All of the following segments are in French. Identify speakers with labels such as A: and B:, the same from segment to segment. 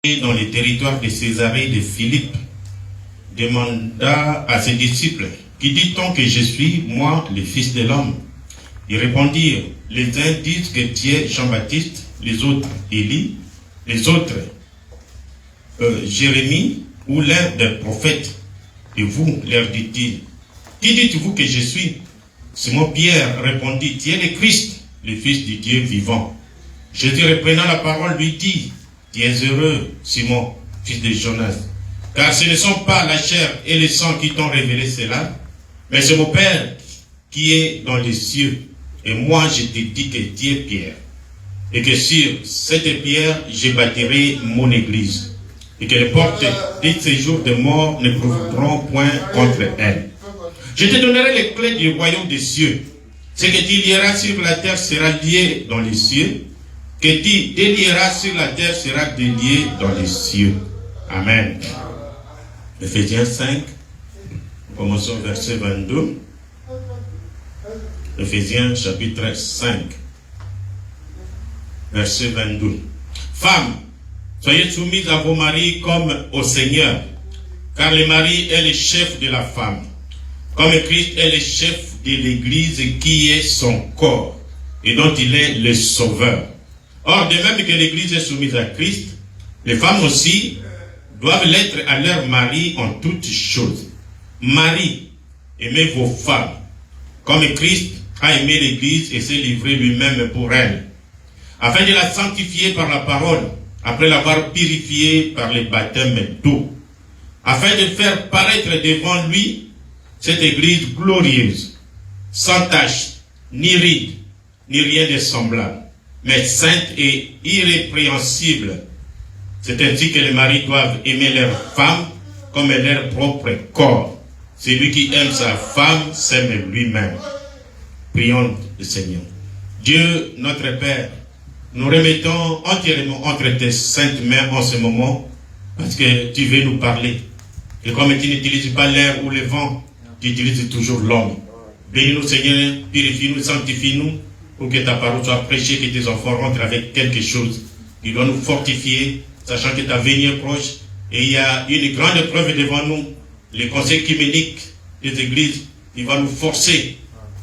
A: dans les territoires de Césarée de Philippe, demanda à ses disciples, qui dit-on que je suis, moi, le Fils de l'homme? Ils répondirent, les uns disent que tu es Jean-Baptiste, les autres Élie, les autres Jérémie ou l'un des prophètes. Et vous, leur dit-il, qui dites-vous que je suis? Simon-Pierre répondit, tu es le Christ, le Fils du Dieu vivant. Jésus reprenant la parole lui dit, tu es heureux, Simon, fils de Jonas, car ce ne sont pas la chair et le sang qui t'ont révélé cela, mais c'est mon Père qui est dans les cieux. Et moi, je te dis que tu es Pierre, et que sur cette pierre, je bâtirai mon église, et que les portes de séjour de mort ne prévaudront point contre elle. Je te donnerai les clés du royaume des cieux. Ce que tu lieras sur la terre sera lié dans les cieux, que tu délieras sur la terre sera délié dans les cieux. Amen. Ephésiens 5, commençons verset 22. Ephésiens chapitre 5, verset 22. Femmes, soyez soumises à vos maris comme au Seigneur, car le mari est le chef de la femme, comme Christ est le chef de l'Église qui est son corps, et dont il est le sauveur. Or, de même que l'Église est soumise à Christ, les femmes aussi doivent l'être à leur mari en toutes choses. Marie, aimez vos femmes, comme Christ a aimé l'Église et s'est livré lui-même pour elle, afin de la sanctifier par la parole, après l'avoir purifiée par le baptême d'eau, afin de faire paraître devant lui cette Église glorieuse, sans tache, ni ride, ni rien de semblable, mais sainte et irrépréhensible. C'est ainsi que les maris doivent aimer leur femme comme leur propre corps. Celui qui aime sa femme s'aime lui-même. Prions le Seigneur. Dieu, notre Père, nous remettons entièrement entre tes saintes mains en ce moment, parce que tu veux nous parler. Et comme tu n'utilises pas l'air ou le vent, tu utilises toujours l'homme. Bénis-nous, Seigneur, purifie-nous, sanctifie-nous, pour que ta parole soit prêchée, que tes enfants rentrent avec quelque chose qui doit nous fortifier, sachant que ta venue est proche, et il y a une grande preuve devant nous, le conseil œcuménique des églises, il va nous forcer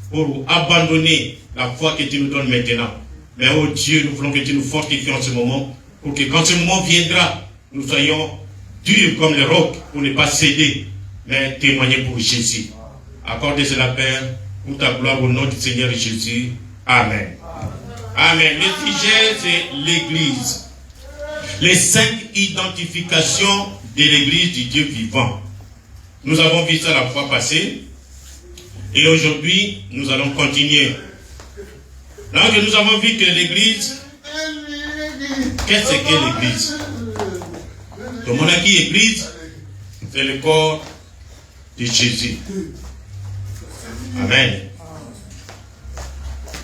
A: pour abandonner la foi que tu nous donnes maintenant. Mais oh Dieu, nous voulons que tu nous fortifies en ce moment, pour que quand ce moment viendra, nous soyons durs comme les rocs, pour ne pas céder, mais témoigner pour Jésus. Accorde cela, Père, pour ta gloire au nom du Seigneur Jésus. Amen. Amen. Le sujet, c'est l'Église. Les 5 identifications de l'Église du Dieu vivant. Nous avons vu ça la fois passée. Et aujourd'hui, nous allons continuer. Donc, nous avons vu que l'Église, qu'est-ce que l'Église? Comme on a dit, l'Église, c'est le corps de Jésus. Amen.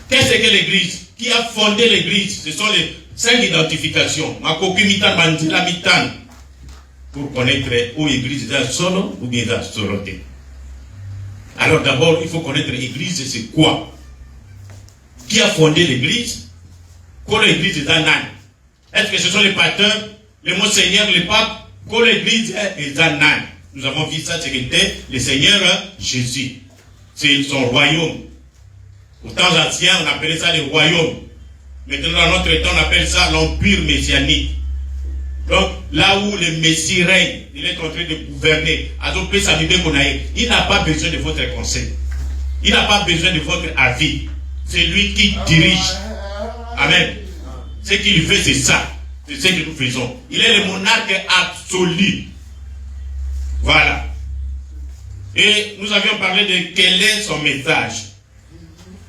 A: Qu'est-ce que l'Église? Qui a fondé l'Église? Ce sont les 5 identifications. Pour connaître où l'Église est solo ou bien est soloté. Alors d'abord, il faut connaître l'Église, c'est quoi? Qui a fondé l'Église? Quoi l'Église est un âne? Est-ce que ce sont les pasteurs, les monseigneurs, les papes? Quoi l'Église est un âne? Nous avons vu ça, c'était le Seigneur Jésus. C'est son royaume. Au temps ancien, on appelait ça le royaume. Maintenant, dans notre temps, on appelle ça l'empire messianique. Donc, là où le Messie règne, il est en train de gouverner. Il n'a pas besoin de votre conseil. Il n'a pas besoin de votre avis. C'est lui qui dirige. Amen. Ce qu'il fait, c'est ça. C'est ce que nous faisons. Il est le monarque absolu. Voilà. Et nous avions parlé de quel est son message.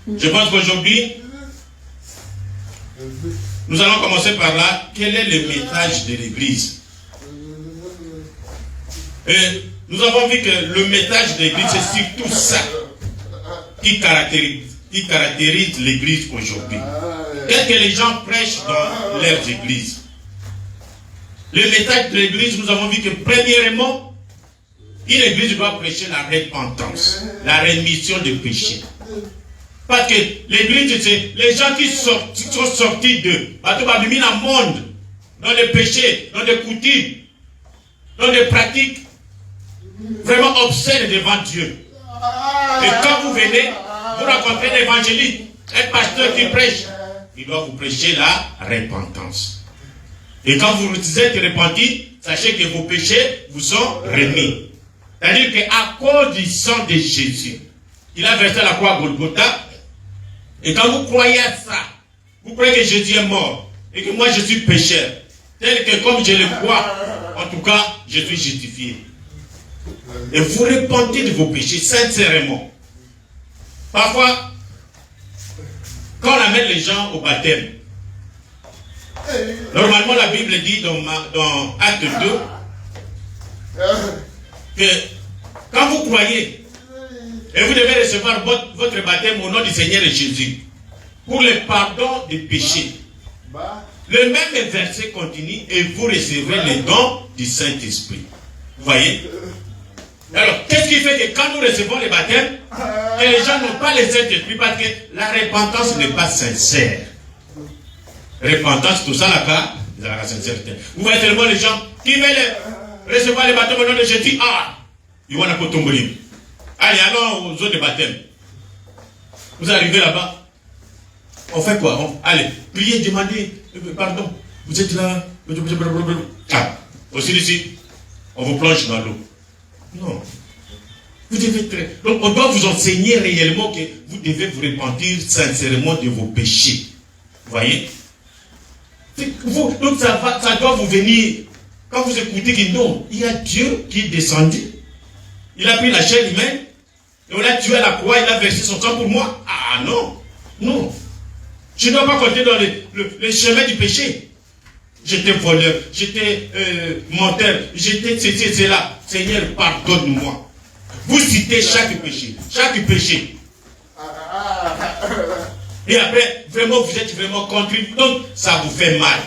A: Je pense qu'aujourd'hui, nous allons commencer par là. Quel est le message de l'Église? Et nous avons vu que le message de l'Église, c'est surtout ça qui caractérise l'Église aujourd'hui. Qu'est-ce que les gens prêchent dans leurs églises? Le message de l'Église, nous avons vu que premièrement, une Église doit prêcher la repentance, la rémission des péchés. Parce que l'Église, c'est les gens qui sont sortis de monde. dans les péchés, dans des coutumes, dans des pratiques vraiment obscènes devant Dieu. Et quand vous venez, vous rencontrez un évangéliste, un pasteur qui prêche, il doit vous prêcher la repentance. Et quand vous vous êtes repenti, sachez que vos péchés vous sont remis. C'est-à-dire qu'à cause du sang de Jésus, il a versé la croix à Golgotha. Et quand vous croyez à ça, vous croyez que Jésus est mort et que moi je suis pécheur, tel que comme je le crois, en tout cas, je suis justifié. Et vous repentez de vos péchés sincèrement. Parfois, quand on amène les gens au baptême, normalement la Bible dit dans Acte 2 que quand vous croyez et vous devez recevoir votre baptême au nom du Seigneur Jésus pour le pardon des péchés, le même verset continue et vous recevrez les dons du Saint-Esprit. Vous voyez? Alors, qu'est-ce qui fait que quand nous recevons le baptême, les gens n'ont pas le Saint-Esprit parce que la repentance n'est pas sincère. Repentance, tout ça, la sincérité. Vous voyez seulement les gens qui veulent recevoir le baptême au nom de Jésus. Ah, ils vont à tomber. Allez, allons aux eaux de baptême. Vous arrivez là-bas. On fait quoi? Allez, priez, demandez pardon. Vous êtes là. Ah, aussi ici, on vous plonge dans l'eau. Non. Vous devez être... Donc, on doit vous enseigner réellement que vous devez vous repentir sincèrement de vos péchés. Vous voyez? Donc, ça doit vous venir. Quand vous écoutez que non, il y a Dieu qui est descendu. Il a pris la chair humaine. Et on l'a tué à la croix. Il a versé son sang pour moi. Ah non. Non. Je ne dois pas compter dans les chemins du péché. J'étais voleur, j'étais menteur, j'étais ceci, cela. Seigneur, pardonne-moi. Vous citez chaque péché. Chaque péché. Et après, vraiment, vous êtes vraiment contrit. Donc, ça vous fait mal.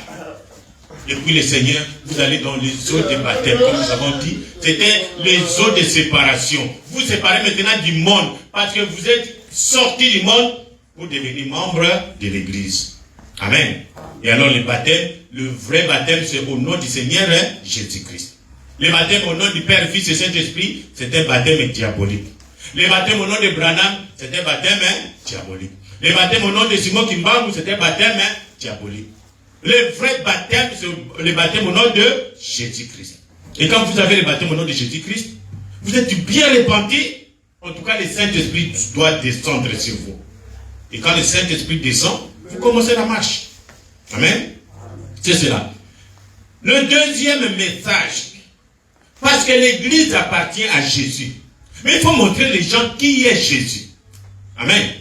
A: Et puis le Seigneur, vous allez dans les eaux de baptême, comme nous avons dit. C'était les eaux de séparation. Vous séparez maintenant du monde. Parce que vous êtes sortis du monde pour devenir membre de l'Église. Amen. Et alors le baptême, le vrai baptême, c'est au nom du Seigneur Jésus-Christ. Le baptême au nom du Père, Fils et Saint-Esprit, c'est un baptême diabolique. Le baptême au nom de Branham, c'est un baptême diabolique. Le baptême au nom de Simon Kimbangu, c'est un baptême diabolique. Le vrai baptême, c'est le baptême au nom de Jésus-Christ. Et quand vous avez le baptême au nom de Jésus-Christ, vous êtes bien repenti. En tout cas, le Saint-Esprit doit descendre sur vous. Et quand le Saint-Esprit descend, vous commencez la marche. Amen. C'est cela. Le deuxième message, parce que l'Église appartient à Jésus. Mais il faut montrer les gens qui est Jésus. Amen.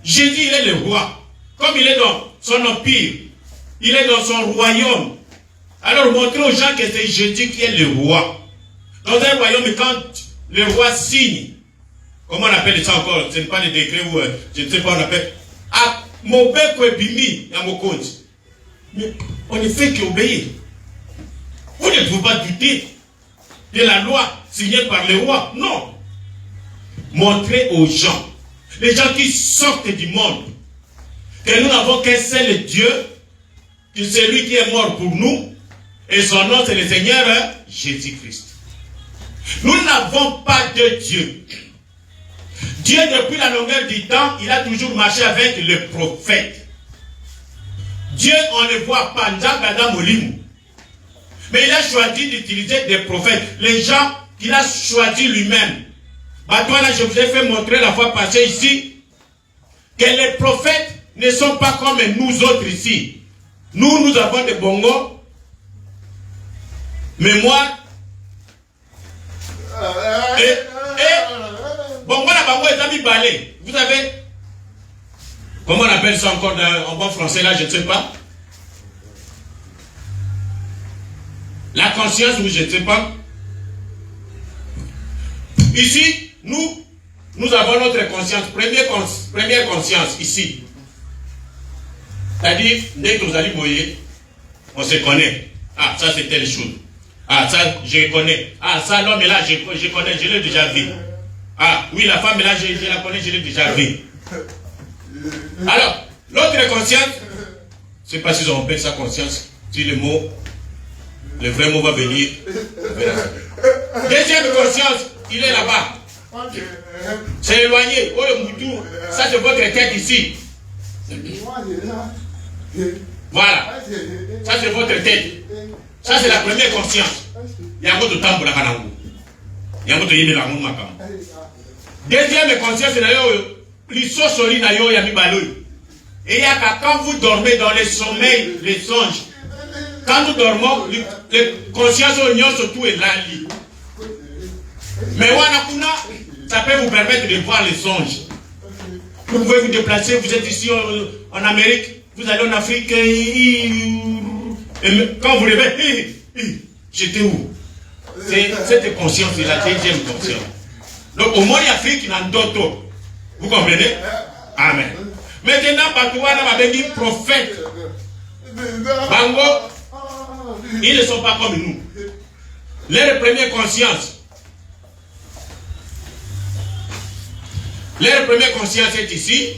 A: Jésus, il est le roi. Comme il est dans son empire, il est dans son royaume. Alors montrez aux gens que c'est Jésus qui est le roi. Dans un royaume, quand le roi signe, comment on appelle ça encore? Ce n'est pas le décret ou je ne sais pas, on appelle. Ah, mon père Kwebimi, à mon compte. Mais on ne fait qu'obéir. Vous ne pouvez pas douter de la loi signée par le roi. Non. Montrez aux gens, les gens qui sortent du monde, que nous n'avons qu'un seul Dieu, que c'est lui qui est mort pour nous, et son nom c'est le Seigneur Jésus-Christ. Nous n'avons pas de Dieu. Dieu, depuis la longueur du temps, il a toujours marché avec le prophète. Dieu, on ne voit pas mais il a choisi d'utiliser des prophètes, les gens qu'il a choisi lui-même. Maintenant, je vous ai fait montrer la fois passée ici que les prophètes ne sont pas comme nous autres ici. Nous avons des bongos, mémoire, et bongo la bongo est ami balai. Vous savez, comment on appelle ça encore en bon français là, je ne sais pas. La conscience, ou je ne sais pas. Ici, nous avons notre conscience. Première conscience, ici. C'est-à-dire, dès que vous allez voyer, on se connaît. Ah, ça c'est telle chose. Ah, ça, je connais. Ah, ça, l'homme là, je connais, je l'ai déjà vu. Ah, oui, la femme là, je la connais, je l'ai déjà vu. Alors, l'autre conscience, je ne sais pas si on appelle ça conscience. Si le vrai mot va venir. Deuxième conscience, il est là-bas. C'est éloigné. Oh le moutou, ça c'est votre tête ici. Voilà. Ça c'est votre tête. Ça c'est la première conscience. Il y a un autre temps pour la kanangou. Il y a un autre yéme la mou makam. Deuxième conscience, c'est d'ailleurs l'issue soli na yo yami baloy. Et il y a quand vous dormez dans les sommeils, les songes. Quand nous dormons, les consciences sont tout et là. Mais Wanakuna, ça peut vous permettre de voir les songes. Vous pouvez vous déplacer, vous êtes ici en Amérique, vous allez en Afrique, et quand vous rêvez, j'étais où? Cette conscience, c'est la deuxième conscience. Donc au moins Afrique, il y a un d'autres. Vous comprenez? Amen. Maintenant, Batouana va venir prophète. Bango, ils ne sont pas comme nous. Leur première conscience. Leur première conscience est ici.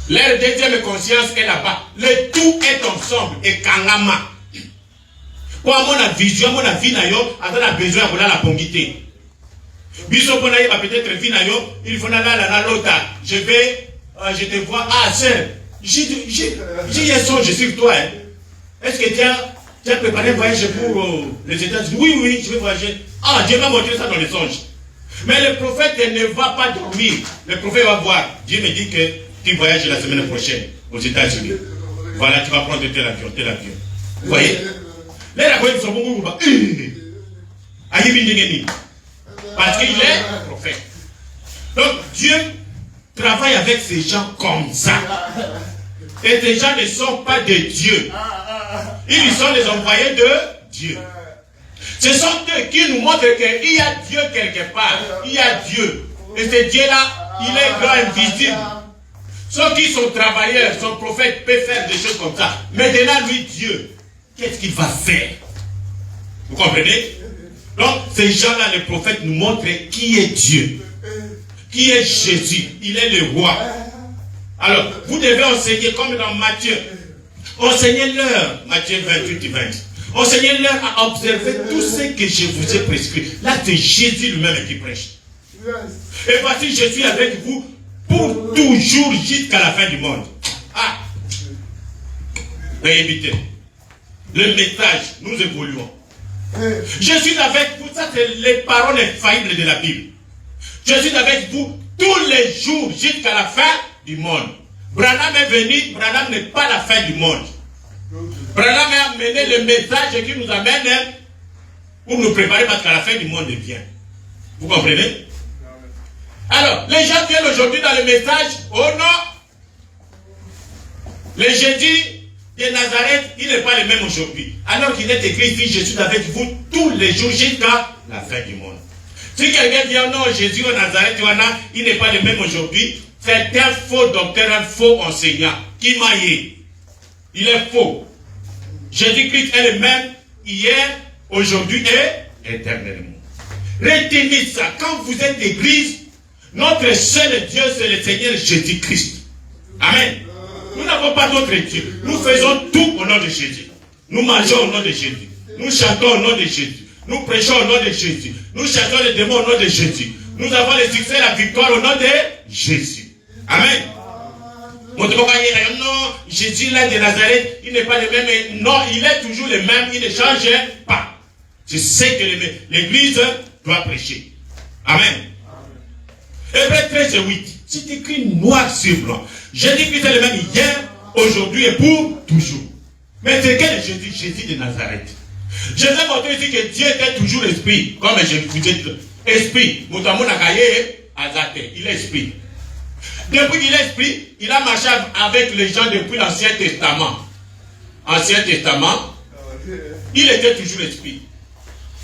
A: Leur deuxième conscience est là-bas. Le tout est ensemble. Et Kangama. Pour mon vision, mon avis, on a besoin de la pongité. Biso Ponaï va peut-être vie, il faut aller à l'autre. Je te vois. Ah, sœur, j'ai un songe sur toi. Hein. Est-ce que tu as préparé un voyage pour les États-Unis? Oui, je vais voyager. Ah, Dieu m'a montré ça dans les songes. Mais le prophète ne va pas dormir. Le prophète va voir. Dieu me dit que tu voyages la semaine prochaine aux États-Unis. Voilà, tu vas prendre tel avion. Vous voyez? Là, ils sont beaucoup. Parce qu'il est prophète. Donc Dieu travaille avec ces gens comme ça. Et ces gens ne sont pas de Dieu. Ils sont les envoyés de Dieu. Ce sont eux qui nous montrent qu'il y a Dieu quelque part. Il y a Dieu. Et ce Dieu-là, il est grand, invisible. Ceux qui sont travailleurs, sont prophètes, peuvent faire des choses comme ça. Maintenant, lui, Dieu, qu'est-ce qu'il va faire? Vous comprenez? Donc, ces gens-là, les prophètes nous montrent qui est Dieu. Qui est Jésus. Il est le roi. Alors, vous devez enseigner comme dans Matthieu. Enseignez-leur, Matthieu 28 et 20. Enseignez-leur à observer tout ce que je vous ai prescrit. Là, c'est Jésus lui-même qui prêche. Et voici, je suis avec vous pour toujours jusqu'à la fin du monde. Ah! Mais évitez. Le message, nous évoluons. Je suis avec vous, ça c'est les paroles infaillibles de la Bible. Je suis avec vous tous les jours jusqu'à la fin du monde. Branham est venu, Branham n'est pas la fin du monde. Branham a amené le message qui nous amène pour nous préparer parce qu'à la fin du monde vient. Vous comprenez? Alors, les gens viennent aujourd'hui dans le message, oh non, le Jésus de Nazareth, il n'est pas le même aujourd'hui. Alors qu'il est écrit ici, je suis avec vous tous les jours jusqu'à la fin du monde. Si quelqu'un dit non, Jésus de Nazareth, il n'est pas le même aujourd'hui, c'est un faux docteur, un faux enseignant. Qui maille? Il est faux. Jésus-Christ est le même hier, aujourd'hui et éternellement. Retenez ça. Quand vous êtes église, notre seul Dieu, c'est le Seigneur Jésus-Christ. Amen. Nous n'avons pas d'autre Dieu. Nous faisons tout au nom de Jésus. Nous mangeons au nom de Jésus. Nous chantons au nom de Jésus. Nous prêchons au nom de Jésus. Nous chassons les démons au nom de Jésus. Nous avons le succès et la victoire au nom de Jésus. Amen. Non, Jésus là de Nazareth, il n'est pas le même. Non, il est toujours le même. Il ne change pas. C'est ce que l'Église doit prêcher. Amen. Hébreux 13 et 8. C'est écrit noir sur blanc. Jésus-Christ est le même hier, aujourd'hui et pour toujours. Mais c'est quel est Jésus? Jésus de Nazareth. Je vais montrer ici que Dieu était toujours esprit. Comme je vous dis, esprit. Il est esprit. Depuis qu'il est esprit, il a marché avec les gens depuis l'Ancien Testament. Ancien Testament, il était toujours esprit.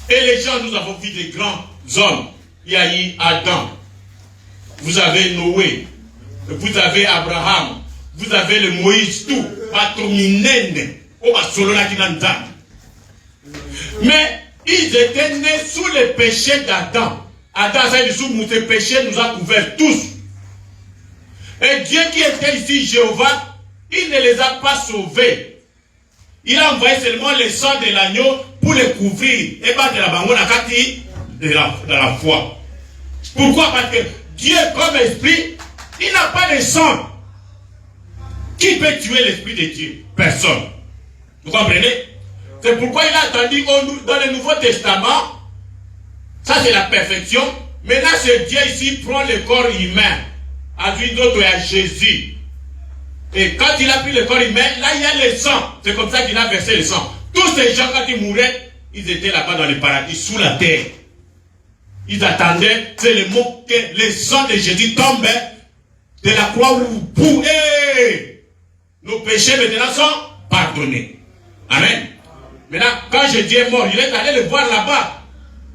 A: Et les gens, nous avons vu des grands hommes. Il y a eu Adam. Vous avez Noé. Vous avez Abraham. Vous avez le Moïse, tout. Mais ils étaient nés sous le péché d'Adam. Adam, ça dit, sous ce péché nous a couverts tous. Et Dieu qui était ici, Jéhovah, il ne les a pas sauvés. Il a envoyé seulement le sang de l'agneau pour les couvrir et battre la bango dans la foi. Pourquoi? Parce que Dieu, comme esprit, il n'a pas de sang. Qui peut tuer l'esprit de Dieu? Personne. Vous comprenez? C'est pourquoi il a attendu dans le Nouveau Testament. Ça, c'est la perfection. Maintenant, ce Dieu ici prend le corps humain, à lui d'autres et à Jésus. Et quand il a pris le corps humain, là, il y a le sang. C'est comme ça qu'il a versé le sang. Tous ces gens, quand ils mouraient, ils étaient là-bas dans le paradis, sous la terre. Ils attendaient, c'est le mot que le sang de Jésus tombe de la croix pour nos péchés maintenant sont pardonnés. Amen. Maintenant, quand Jésus est mort, il est allé le voir là-bas.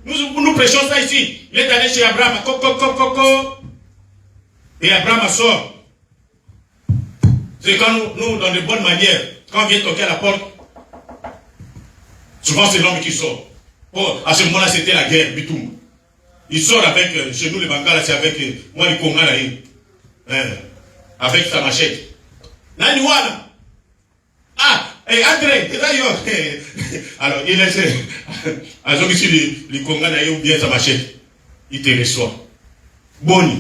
A: Nous prêchons ça ici. Il est allé chez Abraham. Et Abraham sort. C'est quand nous, dans de bonnes manières, quand on vient toquer à la porte, souvent c'est l'homme qui sort. Oh, à ce moment-là, c'était la guerre, Bitoum. Il sort avec, chez nous les Bangala, c'est avec moi les Kongala, avec sa machette. Naniwana. Ah, et André, alors il essaie, alors ici les Kongala ou bien sa machette, il te reçoit. Boni.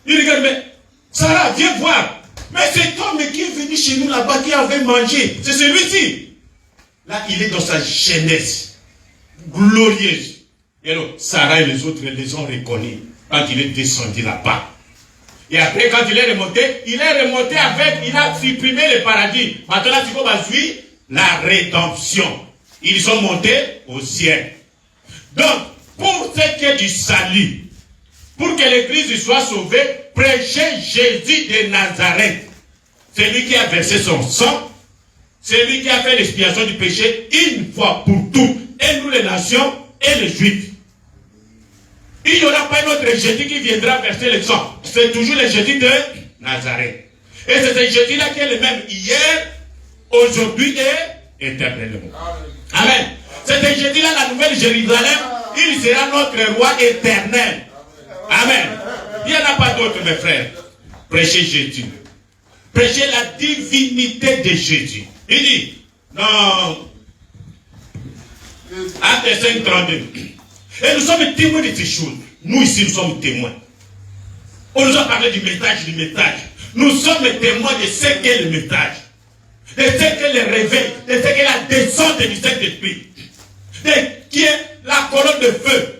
A: Il regarde, mais Sarah, viens voir. Mais cet homme qui est venu chez nous là-bas, qui avait mangé, c'est celui-ci. Là, il est dans sa jeunesse glorieuse. Et alors, Sarah et les autres les ont reconnus quand il est descendu là-bas. Et après, quand il est remonté avec, il a supprimé le paradis. Maintenant, il faut suivre la rédemption. Ils sont montés au ciel. Donc, pour ce qui est du salut, pour que l'église soit sauvée, prêchez Jésus de Nazareth. C'est lui qui a versé son sang. C'est lui qui a fait l'expiation du péché une fois pour toutes. Et nous les nations et les juifs. Il n'y aura pas un autre Jésus qui viendra verser le sang. C'est toujours le Jésus de Nazareth. Et c'est ce Jésus-là qui est le même hier, aujourd'hui et éternellement. Amen. C'est ce Jésus-là, la nouvelle Jérusalem, il sera notre roi éternel. Amen. Il n'y en a pas d'autre, mes frères. Prêchez Jésus. Prêchez la divinité de Jésus. Il dit, non. Acte 5, 32. Et nous sommes témoins de ces choses. Nous ici, nous sommes témoins. On nous a parlé du message. Nous sommes témoins de ce qu'est le message. De ce qu'est le réveil. De ce qu'est la descente du Saint-Esprit. De qui est la colonne de feu.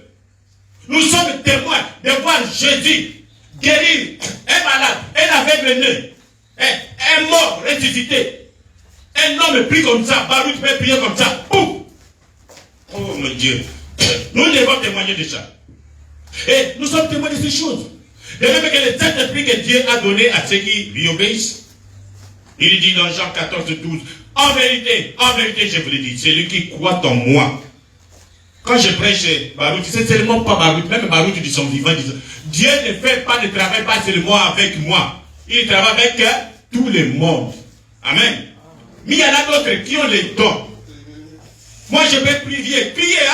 A: Nous sommes témoins de voir Jésus guérir un malade, un aveugle, un mort ressuscité. Un homme pris comme ça, Baruch peut prier comme ça. Boum. Oh mon Dieu. Nous devons témoigner de ça. Et nous sommes témoins de ces choses. De même que le Saint-Esprit que Dieu a donné à ceux qui lui obéissent. Il dit dans Jean 14, 12, en vérité, je vous le dis, celui qui croit en moi. Quand je prêche Baruch, c'est seulement pas Baruch, même Baruch dit son vivant, dit, Dieu ne fait pas de travail pas seulement avec moi. Il travaille avec tout le monde. Amen. Mais il y en a d'autres qui ont les dons. Moi je vais prier,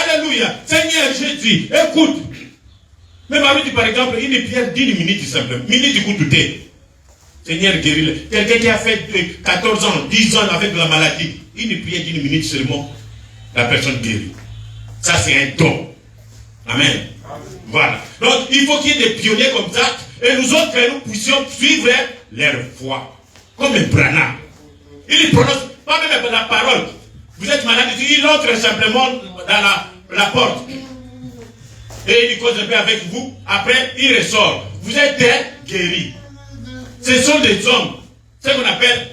A: alléluia, Seigneur Jésus, écoute. Mais Baruch, par exemple, il prière 10 minutes simplement. Minute écoutez. Seigneur guéris-le. Quelqu'un qui a fait 14 ans, 10 ans avec la maladie, il ne prie 10 minutes seulement. La personne guérit. Ça, c'est un don. Amen. Voilà. Donc, il faut qu'il y ait des pionniers comme ça. Et nous autres, nous puissions suivre leur foi. Comme un Branham. Il ne prononce pas même la parole. Vous êtes malade, il entre simplement dans la porte. Et il cause un peu avec vous. Après, il ressort. Vous êtes guéris. Ce sont des hommes. Ce qu'on appelle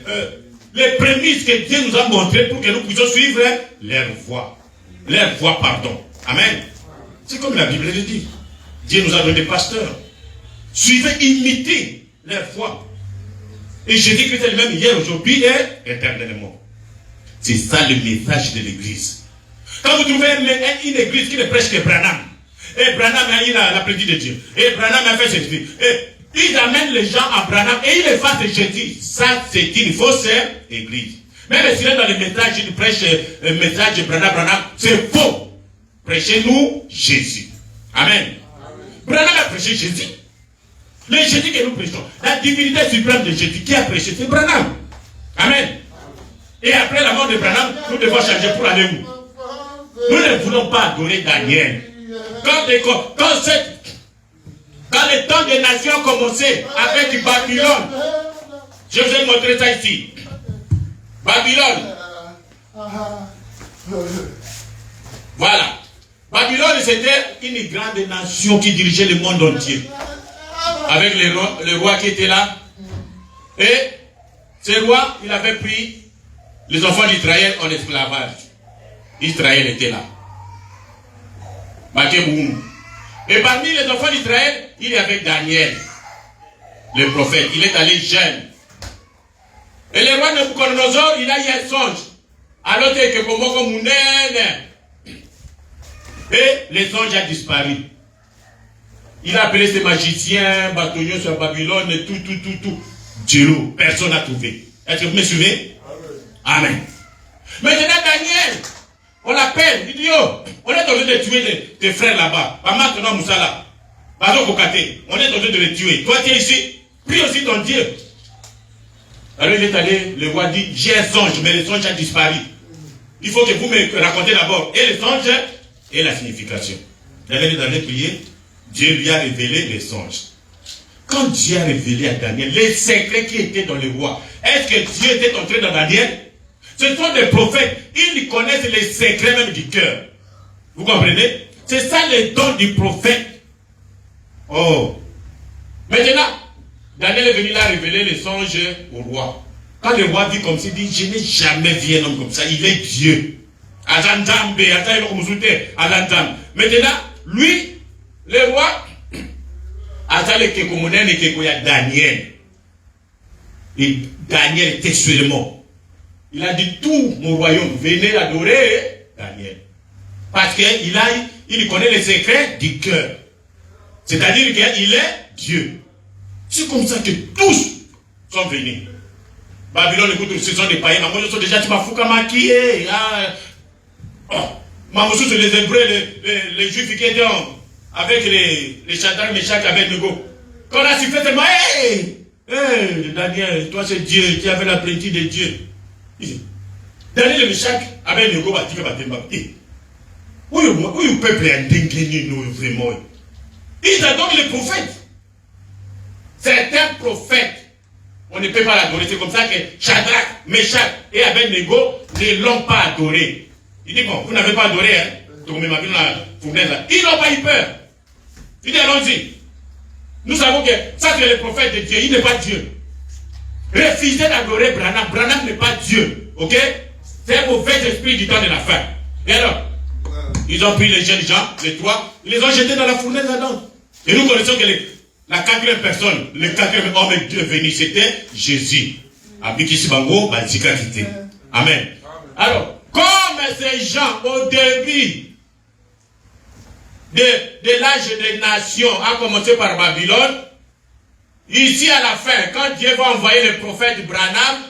A: les prémices que Dieu nous a montrées pour que nous puissions suivre leur voie. Leur voie, pardon. Amen. C'est comme la Bible le dit. Dieu nous a donné des pasteurs. Suivez, imitez leur foi. Et Jésus-Christ est le même hier, aujourd'hui et éternellement. C'est ça le message de l'église. Quand vous trouvez une église qui ne prêche que Branham, et Branham il a l'apprécié de Dieu, et Branham a fait ceci, et ils amènent les gens à Branham et ils les fassent de Jésus. Ça, c'est une fausse église. Même si dans le message, il prêche le message de Branham, c'est faux. Prêchez-nous Jésus. Amen. Branham a prêché Jésus. Le Jésus que nous prêchons, la divinité suprême de Jésus qui a prêché, c'est Branham. Amen. Et après la mort de Branham, nous devons changer pour aller où? Nous ne voulons pas adorer Daniel. Quand le temps des nations a commencé avec Babylone, je vous ai montré ça ici. Babylone. Voilà. Babylone, c'était une grande nation qui dirigeait le monde entier. Avec le roi qui était là. Et ce roi, il avait pris les enfants d'Israël en esclavage. Israël était là. Et parmi les enfants d'Israël, il y avait Daniel, le prophète. Il est allé jeune. Et le roi Nabucodonosor, il a eu un songe. Alors que Komoko Mounene. Et le songe a disparu. Il a appelé ses magiciens, bâtonniers sur Babylone, et tout. Dieu, personne n'a trouvé. Est-ce que vous me suivez? Amen. Maintenant, Daniel, on l'appelle. Il dit, oh, on est en train de tuer tes frères là-bas. On est en train de les tuer. Toi, tu es ici. Prie aussi ton Dieu. Alors il est allé, le roi dit, j'ai un songe, mais le songe a disparu. Il faut que vous me racontez d'abord. Et le songe et la signification. Daniel est allé prier. Dieu lui a révélé les songes. Quand Dieu a révélé à Daniel les secrets qui étaient dans le roi, est-ce que Dieu était entré dans Daniel? Ce sont des prophètes. Ils connaissent les secrets même du cœur. Vous comprenez? C'est ça le don du prophète. Oh. Maintenant, Daniel est venu là révéler les songes au roi. Quand le roi dit comme ça, il dit, je n'ai jamais vu un homme comme ça. Il est Dieu. Maintenant, lui, le roi, Daniel. Et Daniel était seulement. Il a dit tout mon royaume, venez adorer Daniel. Parce qu'il connaît les secrets du cœur. C'est-à-dire qu'il est Dieu. C'est comme ça que tous sont venus. Babylone, écoute, ce sont des païens. Moi, je suis déjà, tu m'as foutu maquillé. Mamoussou, c'est les Hébreux, les Juifs qui étaient avec les Shadrach, Meshach, Abednego. Quand on a su fait tellement, Daniel, toi c'est Dieu, tu avais la plénitude de Dieu. Daniel et Meshach, Abednego, où le peuple est indégné, nous, vraiment. Ils adorent les prophètes. Certains prophètes, on ne peut pas l'adorer. C'est comme ça que Shadrach, Meshach et Abednego ne l'ont pas adoré. Il dit, bon, vous n'avez pas adoré, hein? Ils n'ont pas eu peur. Il dit, allons-y. Nous savons que ça, c'est le prophète de Dieu. Il n'est pas Dieu. Refusez d'adorer Branham. Branham n'est pas Dieu. Ok? C'est un mauvais esprit du temps de la fin. Et alors, ils ont pris les jeunes gens, les trois, ils les ont jetés dans la fournaise là-dedans. Et nous connaissons que la quatrième personne, le quatrième homme venu, c'était Jésus. Amen. Alors, comme ces gens, au début de l'âge des nations, a commencé par Babylone, ici à la fin, quand Dieu va envoyer le prophète Branham,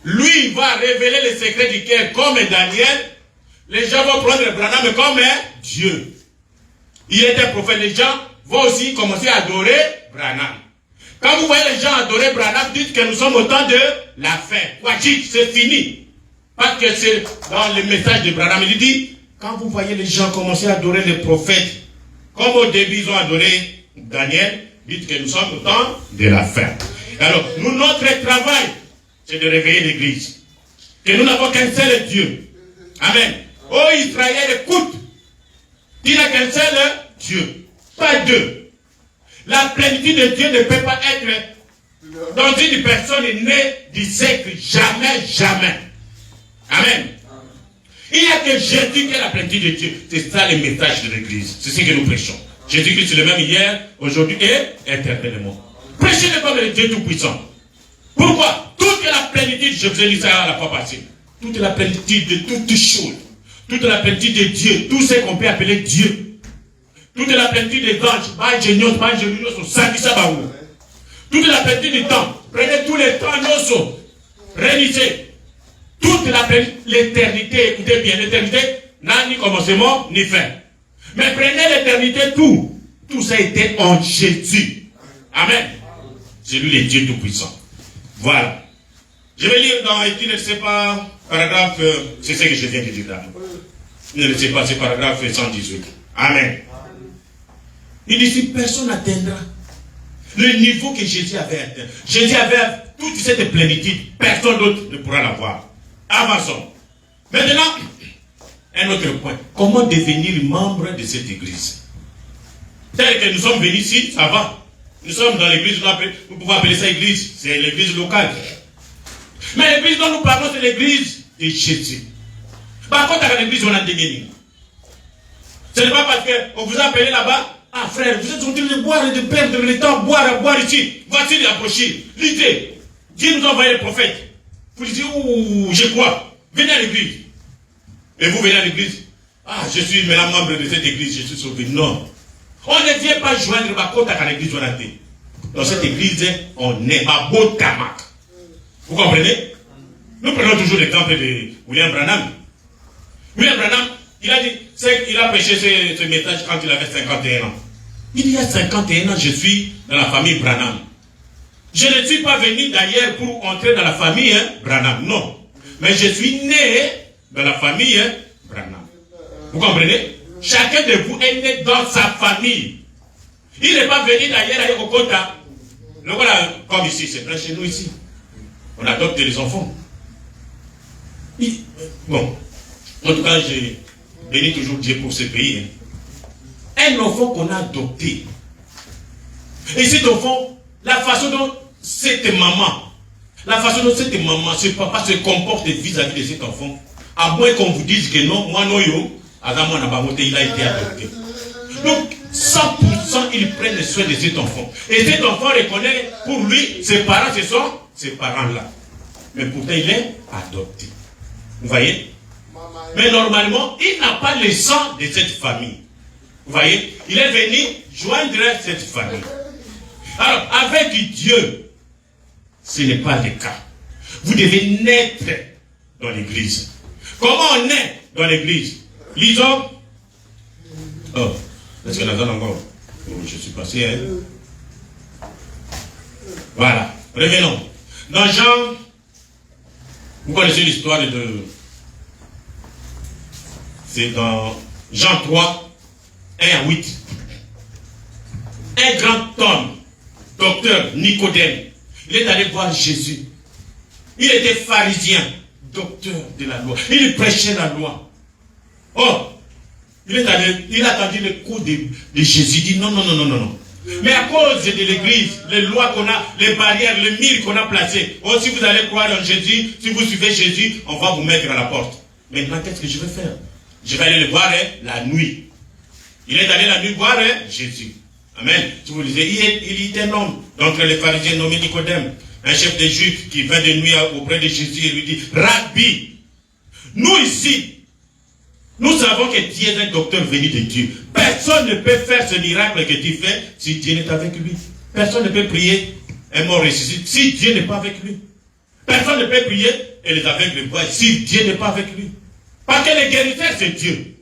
A: lui va révéler les secrets du cœur comme Daniel. Les gens vont prendre Branham comme Dieu. Il est un prophète. Les gens vont aussi commencer à adorer Branham. Quand vous voyez les gens adorer Branham, dites que nous sommes au temps de la fin. C'est fini. Parce que c'est dans le message de Branham. Il dit, quand vous voyez les gens commencer à adorer les prophètes, comme au début ils ont adoré Daniel, dites que nous sommes au temps de la fin. Alors, notre travail, c'est de réveiller l'église. Que nous n'avons qu'un seul Dieu. Amen. Oh Israël, écoute. Il n'a qu'un seul Dieu. Pas deux. La plénitude de Dieu ne peut pas être dans une personne née du siècle. Jamais, jamais. Amen. Il n'y a que Jésus qui est la plénitude de Dieu. C'est ça le message de l'église. C'est ce que nous prêchons. Jésus-Christ est le même hier, aujourd'hui et éternellement. Prêchez-le comme le Dieu Tout-Puissant. Pourquoi? Toute la plénitude, je vous ai dit ça à la fois passée. Toute la plénitude de toutes choses. Toute la plénitude de Dieu. Tout ce qu'on peut appeler Dieu. Toute la plénitude des anges. Toute la plénitude du temps. Prenez tous les temps, nosso. Réunissez. Toute l'éternité, écoutez bien, l'éternité n'a ni commencement ni fin. Mais prenez l'éternité, tout. Tout ça était en Jésus. Amen. C'est lui le Dieu Tout-Puissant. Voilà. Je vais lire dans, et tu ne sais pas, paragraphe, c'est ce que je viens de dire là. Tu ne sais pas, c'est paragraphe 118. Amen. Il dit, si personne n'atteindra le niveau que Jésus avait atteint. Jésus avait toute cette plénitude, personne d'autre ne pourra l'avoir. Avançons. Maintenant, un autre point. Comment devenir membre de cette église? Tel que nous sommes venus ici, ça va. Nous sommes dans l'église, nous pouvons appeler ça église. C'est l'église locale. Mais l'église dont nous parlons, c'est l'église de Jésus. Par contre, à l'église, on a dégainé. Ce n'est pas parce qu'on vous a appelé là-bas. Ah frère, vous êtes en train de boire et de perdre le temps, boire ici. Voici d'approcher. Lisez. Dieu nous a envoyé le prophète. Vous dites, ouh, je crois. Venez à l'église. Et vous venez à l'église. Ah, je suis maintenant membre de cette église, je suis sauvé. Non. On ne vient pas joindre ma côte à l'église où on a été. Dans cette église, on est ma beau tamak. Vous comprenez? Nous prenons toujours l'exemple de William Branham. William Branham, il a dit, il a prêché ce message quand il avait 51 ans. Il y a 51 ans, je suis dans la famille Branham. Je ne suis pas venu d'ailleurs pour entrer dans la famille Branham, non. Mais je suis né dans la famille Branham. Vous comprenez? Chacun de vous est né dans sa famille. Il n'est pas venu d'ailleurs à Okota. Le voilà, comme ici, c'est plein chez nous ici. On adopte les enfants. Bon, en tout cas, j'ai béni toujours Dieu pour ce pays. Un enfant qu'on a adopté. Et cet enfant, la façon dont cette maman, ce papa se comporte vis-à-vis de cet enfant, à moins qu'on vous dise que non, moi non yo, il a été adopté. Donc, 100% ils prennent soin de cet enfant. Et cet enfant reconnaît, pour lui, ses parents, ce sont ces parents-là. Mais pourtant, il est adopté. Vous voyez? Mais normalement, il n'a pas le sang de cette famille. Vous voyez? Il est venu joindre cette famille. Alors, avec Dieu, ce n'est pas le cas. Vous devez naître dans l'église. Comment on naît dans l'église? Lisons. Oh, est-ce que la donne encore? Oh, je suis passé, hein? Voilà. Revenons. Dans Jean, vous connaissez l'histoire de... C'est dans Jean 3, 1 à 8. Un grand homme, docteur Nicodème, il est allé voir Jésus. Il était pharisien, docteur de la loi. Il prêchait la loi. Oh, il a attendu le coup de Jésus. Il dit non. Mais à cause de l'église, les lois qu'on a, les barrières, les murs qu'on a placés. Oh, si vous allez croire en Jésus, si vous suivez Jésus, on va vous mettre à la porte. Maintenant, qu'est-ce que je vais faire? Je vais aller le voir la nuit. Il est allé la nuit voir Jésus. Amen. Si vous lisez, il était un homme. Donc les pharisiens nommé Nicodème, un chef des Juifs qui vint de nuit auprès de Jésus et lui dit, Rabbi, nous ici, nous savons que tu es un docteur venu de Dieu. Personne ne peut faire ce miracle que tu fais si Dieu n'est avec lui. Personne ne peut prier un mort ressuscité si Dieu n'est pas avec lui. Personne ne peut prier et les aveugles voient si Dieu n'est pas avec lui. Parce que le guérisseur, c'est Dieu.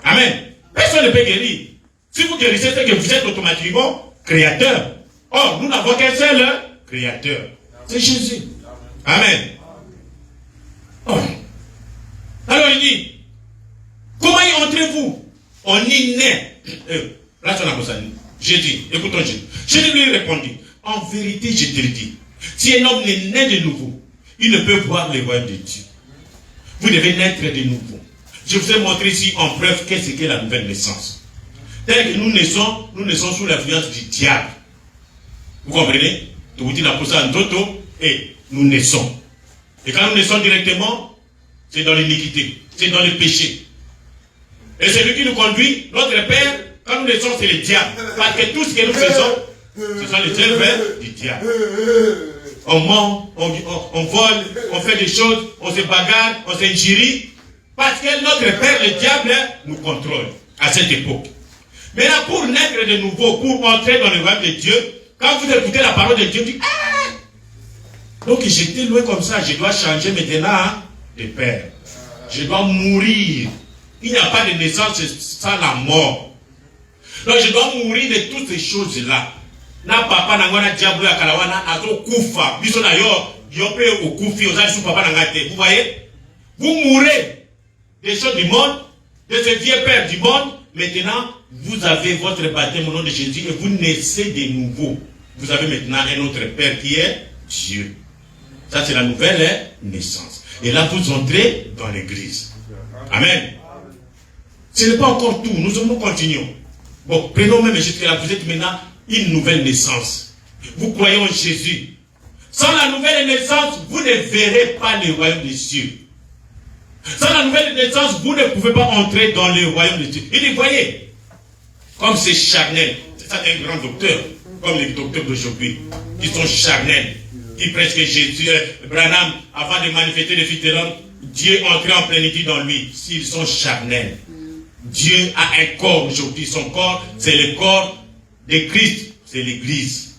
A: Amen. Personne ne peut guérir. Si vous guérissez, c'est que vous êtes automatiquement créateur. Or, nous n'avons qu'un seul créateur. C'est Jésus. Amen. Oh. Alors il dit, comment y entrez-vous? On y naît. Là, c'est la Jésus, écoutons Jésus. Jésus lui répondit, en vérité, je te le dis, si un homme est né de nouveau, il ne peut voir le royaume de Dieu. Vous devez naître de nouveau. Je vous ai montré ici en preuve qu'est-ce qu'est la nouvelle naissance. Tel que nous naissons sous l'influence du diable. Vous comprenez? Tu vous dis la pousse en toto et nous naissons. Et quand nous naissons directement, c'est dans l'iniquité, c'est dans le péché. Et celui qui nous conduit, notre Père, quand nous naissons, c'est le diable. Parce que tout ce que nous faisons, ce sont les œuvres du diable. On ment, on vole, on fait des choses, on se bagarre, on s'injurie. Parce que notre Père, le diable, nous contrôle à cette époque. Maintenant, pour naître de nouveau, pour entrer dans le royaume de Dieu, quand vous écoutez la parole de Dieu, vous dites, ah! Donc j'étais loin comme ça, je dois changer maintenant de père. Je dois mourir. Il n'y a pas de naissance sans la mort. Donc je dois mourir de toutes ces choses-là. Na papa na ngwana diablo ya kalawana azo kufa. Biso na yo Vous voyez? Vous mourrez des choses du monde, de ce vieux père du monde. Maintenant, vous avez votre baptême au nom de Jésus et vous naissez de nouveau. Vous avez maintenant un autre père qui est Dieu. Ça, c'est la nouvelle naissance. Et là, vous entrez dans l'église. Amen. Ce n'est pas encore tout. Nous continuons. Bon, prenons même jusque-là. Vous êtes maintenant une nouvelle naissance. Vous croyez en Jésus. Sans la nouvelle naissance, vous ne verrez pas le royaume des cieux. Sans la nouvelle naissance, vous ne pouvez pas entrer dans le royaume des cieux. Il dit, voyez, comme c'est charnel. C'est ça un grand docteur, comme les docteurs d'aujourd'hui, qui sont charnels, qui prêchent que Jésus, Branham, avant de manifester le Fils de l'homme, Dieu entrait en plénitude dans lui. S'ils sont charnels. Dieu a un corps aujourd'hui. Son corps, c'est le corps de Christ. C'est l'église.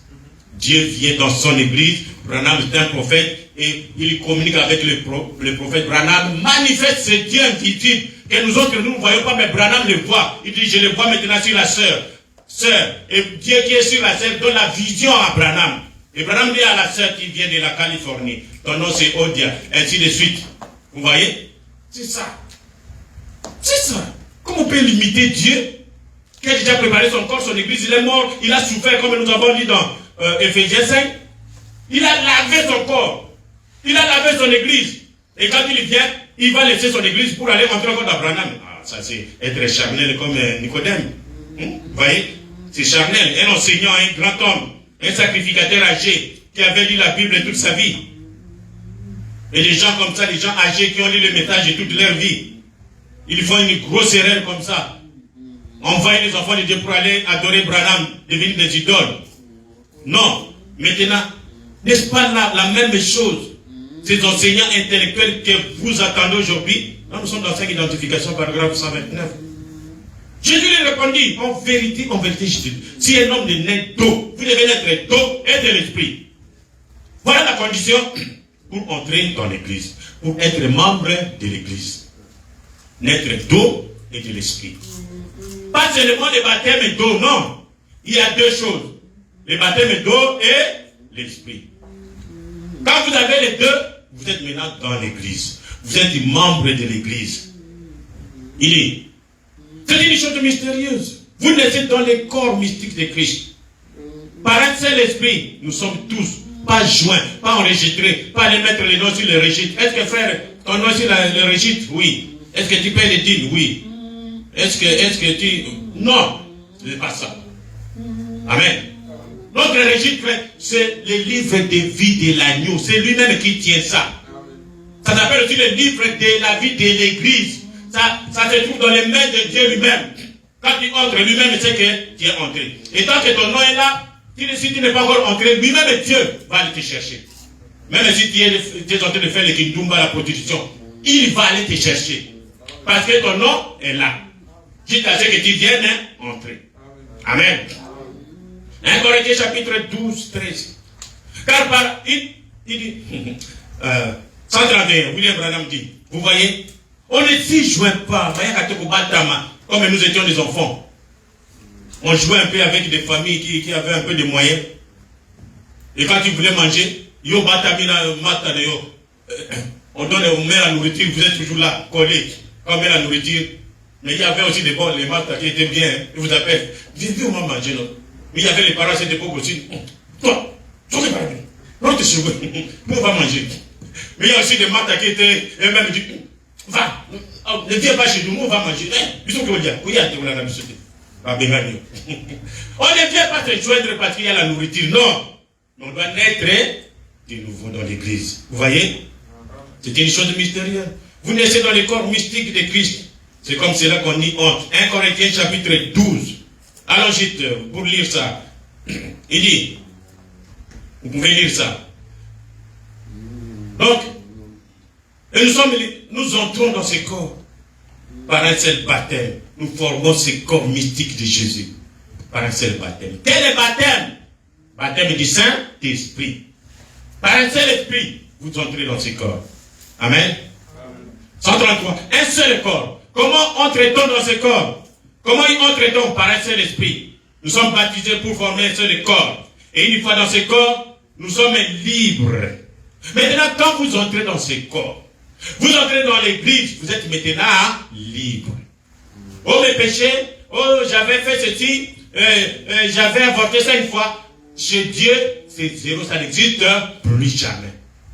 A: Dieu vient dans son église. Branham est un prophète et il communique avec le prophète. Branham manifeste ce Dieu invisible que nous autres, nous ne voyons pas, mais Branham le voit. Il dit, je le vois maintenant sur la sœur. Sœur. Et Dieu qui est sur la sœur donne la vision à Branham. Et Branham dit à la sœur qui vient de la Californie, ton nom c'est Odia, ainsi de suite. Vous voyez? C'est ça. C'est ça. Comment on peut limiter Dieu qui a déjà préparé son corps, son église, il est mort, il a souffert comme nous avons dit dans Éphésiens 5. Il a lavé son corps. Il a lavé son église. Et quand il vient, il va laisser son église pour aller entrer encore dans Branham. Ah, ça c'est être charnel comme Nicodème. Vous voyez? C'est charnel. Un enseignant, un grand homme, un sacrificateur âgé qui avait lu la Bible toute sa vie. Et des gens comme ça, des gens âgés qui ont lu le message de toute leur vie. Ils font une grosse erreur comme ça. Envoyer les enfants de Dieu pour aller adorer Branham, devenir des idoles. Non. Maintenant, n'est-ce pas la même chose? Ces enseignants intellectuels que vous attendez aujourd'hui, nous sommes dans 5 identifications, paragraphe 129. Jésus lui répondit, en vérité, Jésus, si un homme est né d'eau, vous devez naître d'eau et de l'esprit. Voilà la condition pour entrer dans l'église, pour être membre de l'église. Naître d'eau et de l'esprit. Pas seulement le baptême d'eau, non. Il y a deux choses. Le baptême d'eau et l'esprit. Quand vous avez les deux, vous êtes maintenant dans l'église. Vous êtes membre de l'église. Il dit, c'est une chose mystérieuse. Vous naissez dans le corps mystique de Christ. Par un seul esprit, nous sommes tous pas joints, pas enregistrés, pas aller mettre les noms sur le registre. Est-ce que frère, ton nom sur le registre? Oui. Est-ce que tu payes les dîmes? Oui. Est-ce que tu... Non, ce n'est pas ça. Amen. Notre registre, c'est le livre de vie de l'agneau. C'est lui-même qui tient ça. Ça s'appelle aussi le livre de la vie de l'église. Ça se trouve dans les mains de Dieu lui-même. Quand tu entres, lui-même sait que tu es entré. Et tant que ton nom est là, si tu n'es pas encore entré, lui-même Dieu va aller te chercher. Même si tu es en train de faire le kindumba, la prostitution, il va aller te chercher. Parce que ton nom est là. Jusqu'à ce que tu viennes entrer. Amen. 1 Corinthiens chapitre 12, 13. Car il dit, 131, William Branham dit, vous voyez, on ne s'y joint pas, comme nous étions des enfants. On jouait un peu avec des familles qui avaient un peu de moyens. Et quand ils voulaient manger, on donne, on met la nourriture, vous êtes toujours là, collés. On met la nourriture. Mais il y avait aussi des bons, les maths qui étaient bien. Ils vous appellent. Viens, on va manger, non? Mais il y avait les parents à cette époque aussi. Toi, tu vas pas bien. Non, tu sais, nous on va manger. Mais il y a aussi des maths qui étaient, eux-mêmes disent, va, ne viens pas chez nous, on va manger. Ils sont que vous dites, oui, on a la mission. On ne vient pas se joindre parce qu'il y a la nourriture. Non. On doit naître de nouveau dans l'église. Vous voyez? C'est une chose mystérieuse. Vous naissez dans le corps mystique de Christ. C'est comme cela qu'on dit en 1 Corinthiens chapitre 12. Allons vite pour lire ça. Il dit, vous pouvez lire ça. Donc, et nous entrons dans ce corps par un seul baptême. Nous formons ce corps mystique de Jésus par un seul baptême. Quel est le baptême? Baptême du Saint-Esprit. Par un seul esprit, vous entrez dans ce corps. Amen. 133. Un seul corps. Comment entre-t-on dans ce corps? Comment y entre-t-on? Par un seul esprit. Nous sommes baptisés pour former un seul corps. Et une fois dans ce corps, nous sommes libres. Maintenant, quand vous entrez dans ce corps, vous entrez dans l'église, vous êtes maintenant libre. Oh mes péchés, oh j'avais fait ceci, j'avais avorté ça une fois. Chez Dieu, c'est zéro, ça n'existe plus jamais.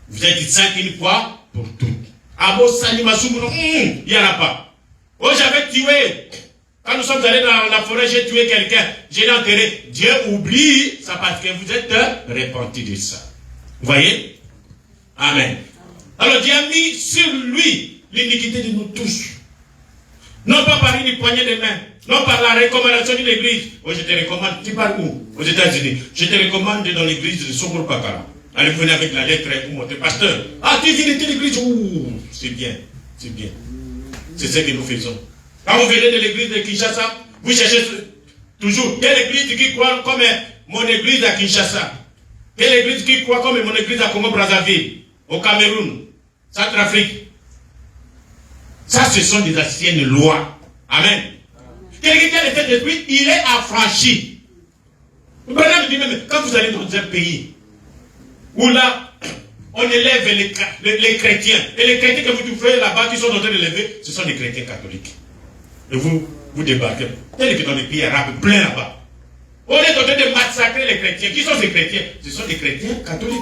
A: Vous êtes saint une fois pour toutes. Ah bon, il n'y en a pas. Oh j'avais tué. Quand nous sommes allés dans la forêt, j'ai tué quelqu'un, je l'ai enterré. Dieu oublie ça parce que vous êtes repentis de ça. Vous voyez? Amen. Alors Dieu a mis sur lui l'iniquité de nous tous. Non pas par une poignée de main, non par la recommandation de l'église. Oh, je te recommande, tu pars où? Aux États-Unis. Je te recommande dans l'église de Sokoro Pakara. Allez, vous venez avec la lettre pour monter. Pasteur, ah, tu viens de l'église? Ouh, c'est bien, c'est bien. C'est ce que nous faisons. Quand vous venez de l'église de Kinshasa, vous cherchez toujours quelle église qui croit comme mon église à Kinshasa? Quelle église qui croit comme mon église à Congo-Brazzaville, au Cameroun, Centrafrique? Ça, ce sont des anciennes lois. Amen. Quelqu'un qui a le Saint-Esprit, il est affranchi. Branham dit même, quand vous allez dans un pays où là, on élève les chrétiens, et les chrétiens que vous trouvez là-bas qui sont en train de lever, ce sont des chrétiens catholiques. Et vous débarquez, tel que dans les pays arabes, plein là-bas. On est en train de massacrer les chrétiens. Qui sont ces chrétiens? Ce sont des chrétiens catholiques.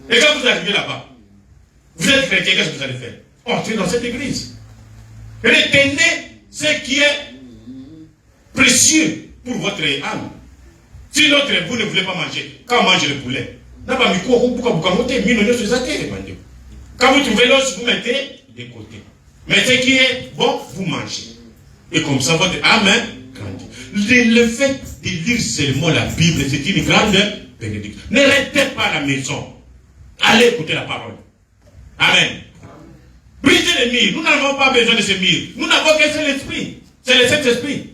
A: Et quand vous arrivez là-bas, vous êtes chrétien, qu'est-ce que vous allez faire? Entrez dans cette église. Retenez ce qui est précieux pour votre âme. Si l'autre, vous ne voulez pas manger, quand on mange le poulet, quand vous trouvez l'os, vous mettez de côté. Mais ce qui est bon, vous mangez. Et comme ça, votre âme grandit. Le fait de lire seulement la Bible, c'est une grande bénédiction. Ne restez pas à la maison. Allez écouter la parole. Amen. Brisez les murs. Nous n'avons pas besoin de ces murs. Nous n'avons qu'un seul esprit. C'est le Saint-Esprit.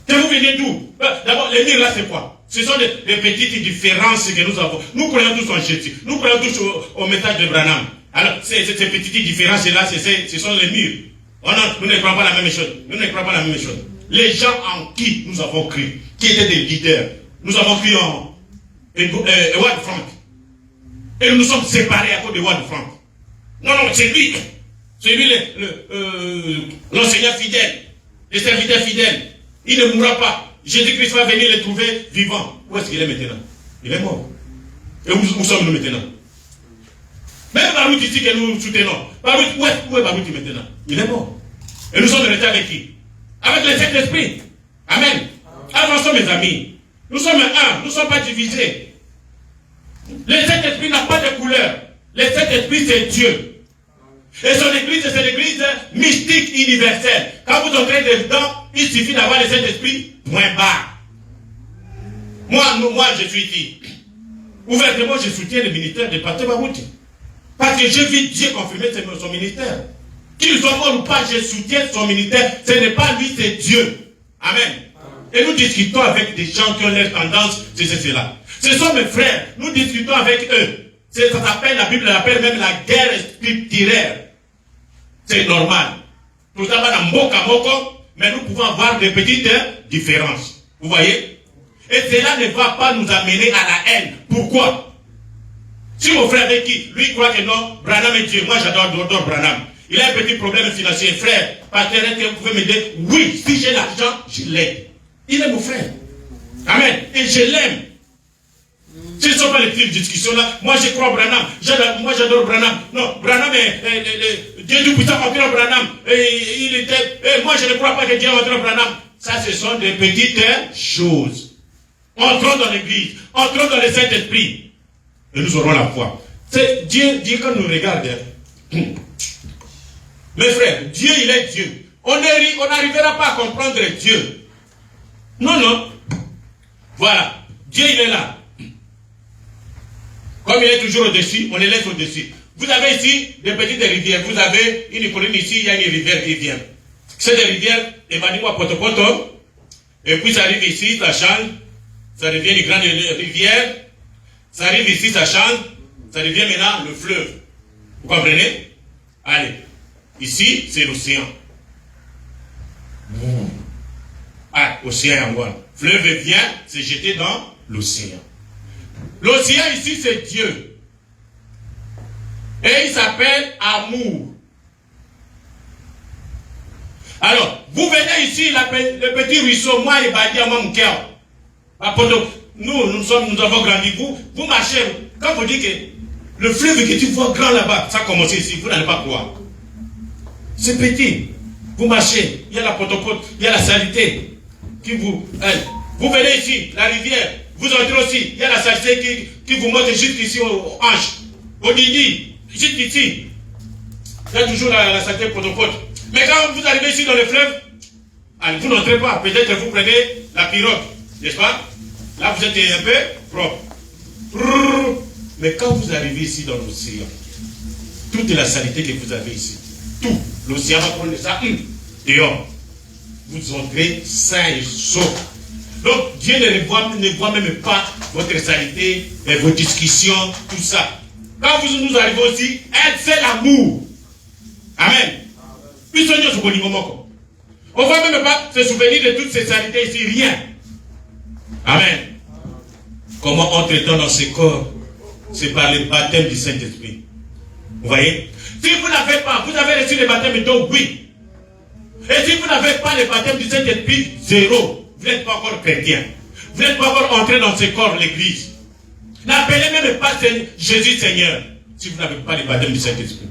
A: Que vous venez d'où? D'abord, les murs là, c'est quoi? Ce sont des petites différences que nous avons. Nous croyons tous en Jésus. Nous croyons tous au message de Branham. Alors, ces petites différences-là, ce sont les murs. Oh non, nous ne croyons pas la même chose. Nous ne croyons pas la même chose. Les gens en qui nous avons cru, qui étaient des leaders, nous avons cru en Edouard Frank. Et nous nous sommes séparés à cause de Edouard Frank. Non, c'est lui. C'est lui l'enseignant fidèle, le serviteur fidèle. Il ne mourra pas. Jésus-Christ va venir le trouver vivant. Où est-ce qu'il est maintenant? Il est mort. Et où sommes-nous maintenant? Même Baruch ici que nous soutenons. Baruch, où est Baruch maintenant? Il est mort. Et nous sommes restés avec qui? Avec le Saint-Esprit. Amen. Avançons mes amis. Nous sommes un, nous ne sommes pas divisés. Le Saint-Esprit n'a pas de couleur. Le Saint-Esprit c'est Dieu. Et son église, c'est l'église mystique universelle. Quand vous entrez dedans, il suffit d'avoir le Saint-Esprit, point barre. Moi, je suis ici. Ouvertement, je soutiens le ministère de Pasteur Baruch. Parce que j'ai vu Dieu confirmer son ministère. Qu'il soit mort ou pas, je soutiens son ministère. Ce n'est pas lui, c'est Dieu. Amen. Et nous discutons avec des gens qui ont leur tendance, c'est cela. Ce sont mes frères. Nous discutons avec eux. Ça s'appelle, la Bible l'appelle même la guerre scripturaire. C'est normal. Tout ça va dans moko, mais nous pouvons avoir des petites différences. Vous voyez? Et cela ne va pas nous amener à la haine. Pourquoi? Si mon frère avec qui, lui croit que non, Branham est Dieu. Moi j'adore Branham. Il a un petit problème financier. Frère, pasteur, est-ce que vous pouvez m'aider? Oui, si j'ai l'argent, je l'aide. Il est mon frère. Amen. Et je l'aime. Ce ne sont pas les petites discussions-là. Moi, je crois Branham. Moi, j'adore Branham. Non, Branham est Dieu du puissant entré en Branham. Moi, je ne crois pas que Dieu est entré en Branham. Ça, ce sont des petites choses. Entrons dans l'église. Entrons dans le Saint-Esprit. Et nous aurons la foi. C'est Dieu quand nous regarde. Mes frères, Dieu, il est Dieu. On n'arrivera pas à comprendre Dieu. Non. Voilà. Dieu, il est là. Comme il est toujours au-dessus, on le laisse au-dessus. Vous avez ici des petites rivières. Vous avez une colline ici, il y a une rivière qui vient. Cette rivière, évanouie à Poto. Et puis ça arrive ici, ça change. Ça devient une grande rivière. Ça arrive ici, ça change. Ça devient maintenant le fleuve. Vous comprenez? Allez. Ici, c'est l'océan. Ah, océan Angoine. Fleuve vient se jeter dans l'océan. L'océan ici, c'est Dieu. Et il s'appelle amour. Alors, vous venez ici, le petit ruisseau, moi et Badia, moi, mon cœur. Nous avons grandi. Vous marchez. Quand vous dites que le fleuve que tu vois grand là-bas, ça a commencé ici, vous n'allez pas croire. C'est petit. Vous marchez, il y a la potopote, il y a la saleté. Vous venez ici, la rivière, vous entrez aussi, il y a la saleté qui vous monte jusqu'ici aux hanches, au didi, jusqu'ici. Il y a toujours la saleté potopote. Mais quand vous arrivez ici dans le fleuve, vous n'entrez pas. Peut-être que vous prenez la pirogue, n'est-ce pas? Là, vous êtes un peu propre. Mais quand vous arrivez ici dans l'océan, toute la saleté que vous avez ici, tout, l'océan va prendre ça, dehors. Vous entrez sain et sauf. Donc, Dieu ne voit même pas votre saleté, vos discussions, tout ça. Quand nous arrivons aussi, c'est l'amour. Amen. On ne va même pas se souvenir de toutes ces saletés ici, rien. Amen. Comment entre-t-on dans ce corps? C'est par le baptême du Saint-Esprit. Vous voyez? Si vous n'avez pas, vous avez reçu le baptême, donc oui. Et si vous n'avez pas le baptême du Saint-Esprit, zéro. Vous n'êtes pas encore chrétien. Vous n'êtes pas encore entré dans ce corps, l'église. N'appelez même pas Jésus Seigneur, si vous n'avez pas le baptême du Saint-Esprit.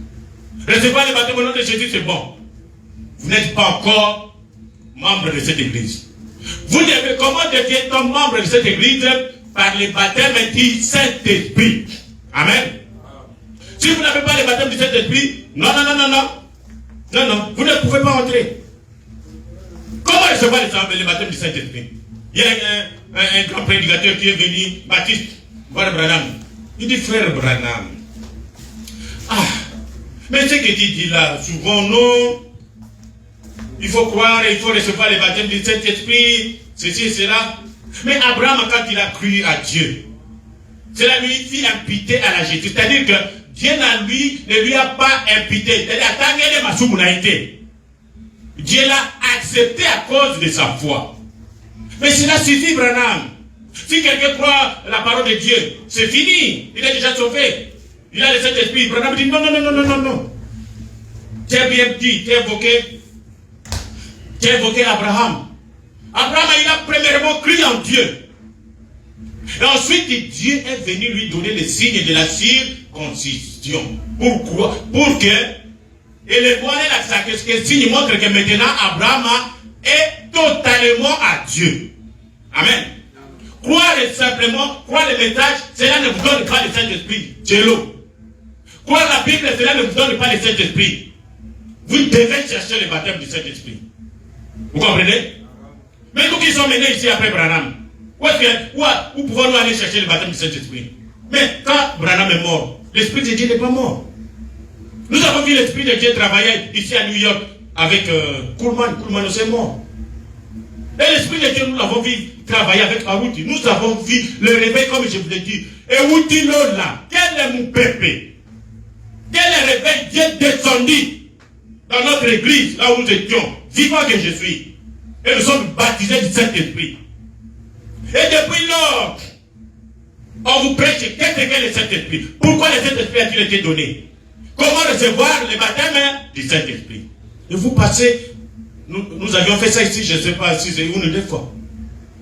A: Recevoir le baptême au nom de Jésus, c'est bon. Vous n'êtes pas encore membre de cette église. Comment devient-on membre de cette église? Par le baptême du Saint-Esprit. Amen. Si vous n'avez pas le baptême du Saint-Esprit, non, vous ne pouvez pas entrer. Comment recevoir le baptême du Saint-Esprit? Il y a un grand prédicateur qui est venu, Baptiste, voir Branham. Il dit, frère Branham, mais ce que tu dis là, souvent, non. Il faut croire, il faut recevoir le baptême du Saint-Esprit, ceci et cela. Mais Abraham, quand il a cru à Dieu, cela lui fit imputer à la justice. C'est-à-dire que Dieu ne lui a pas imputé. C'est-à-dire, Dieu l'a accepté à cause de sa foi. Mais cela suffit, Branham. Si quelqu'un croit la parole de Dieu, c'est fini. Il est déjà sauvé. Il a le Saint-Esprit. Branham dit non. Tu as bien dit, tu as évoqué Abraham. Abraham, il a premièrement cru en Dieu. Et ensuite, Dieu est venu lui donner les signes de la circoncision. Pourquoi? Pour que, et le signe montre que maintenant, Abraham est totalement à Dieu. Amen. Croire simplement, croire le message, cela ne vous donne pas le Saint-Esprit. C'est l'eau. Croire la Bible, cela ne vous donne pas le Saint-Esprit. Vous devez chercher le baptême du Saint-Esprit. Vous comprenez? Mais nous qui sommes menés ici après Branham, où pouvons-nous aller chercher le baptême du Saint-Esprit? Mais quand Branham est mort, l'Esprit de Dieu n'est pas mort. Nous avons vu l'Esprit de Dieu travailler ici à New York avec Kuhlman. Kuhlman aussi est mort. Et l'Esprit de Dieu, nous l'avons vu travailler avec Awuti. Nous avons vu le réveil, comme je vous l'ai dit. Et Awuti là, quel est mon pépé? Quel réveil Dieu descendu dans notre église, là où nous étions, vivant que je suis. Et nous sommes baptisés du Saint-Esprit. Et depuis lors, on vous prêche, qu'est-ce que le Saint-Esprit? Pourquoi le Saint-Esprit a-t-il été donné? Comment recevoir le baptême du Saint-Esprit? Et vous passez, nous avions fait ça ici, je ne sais pas si c'est une ou deux fois.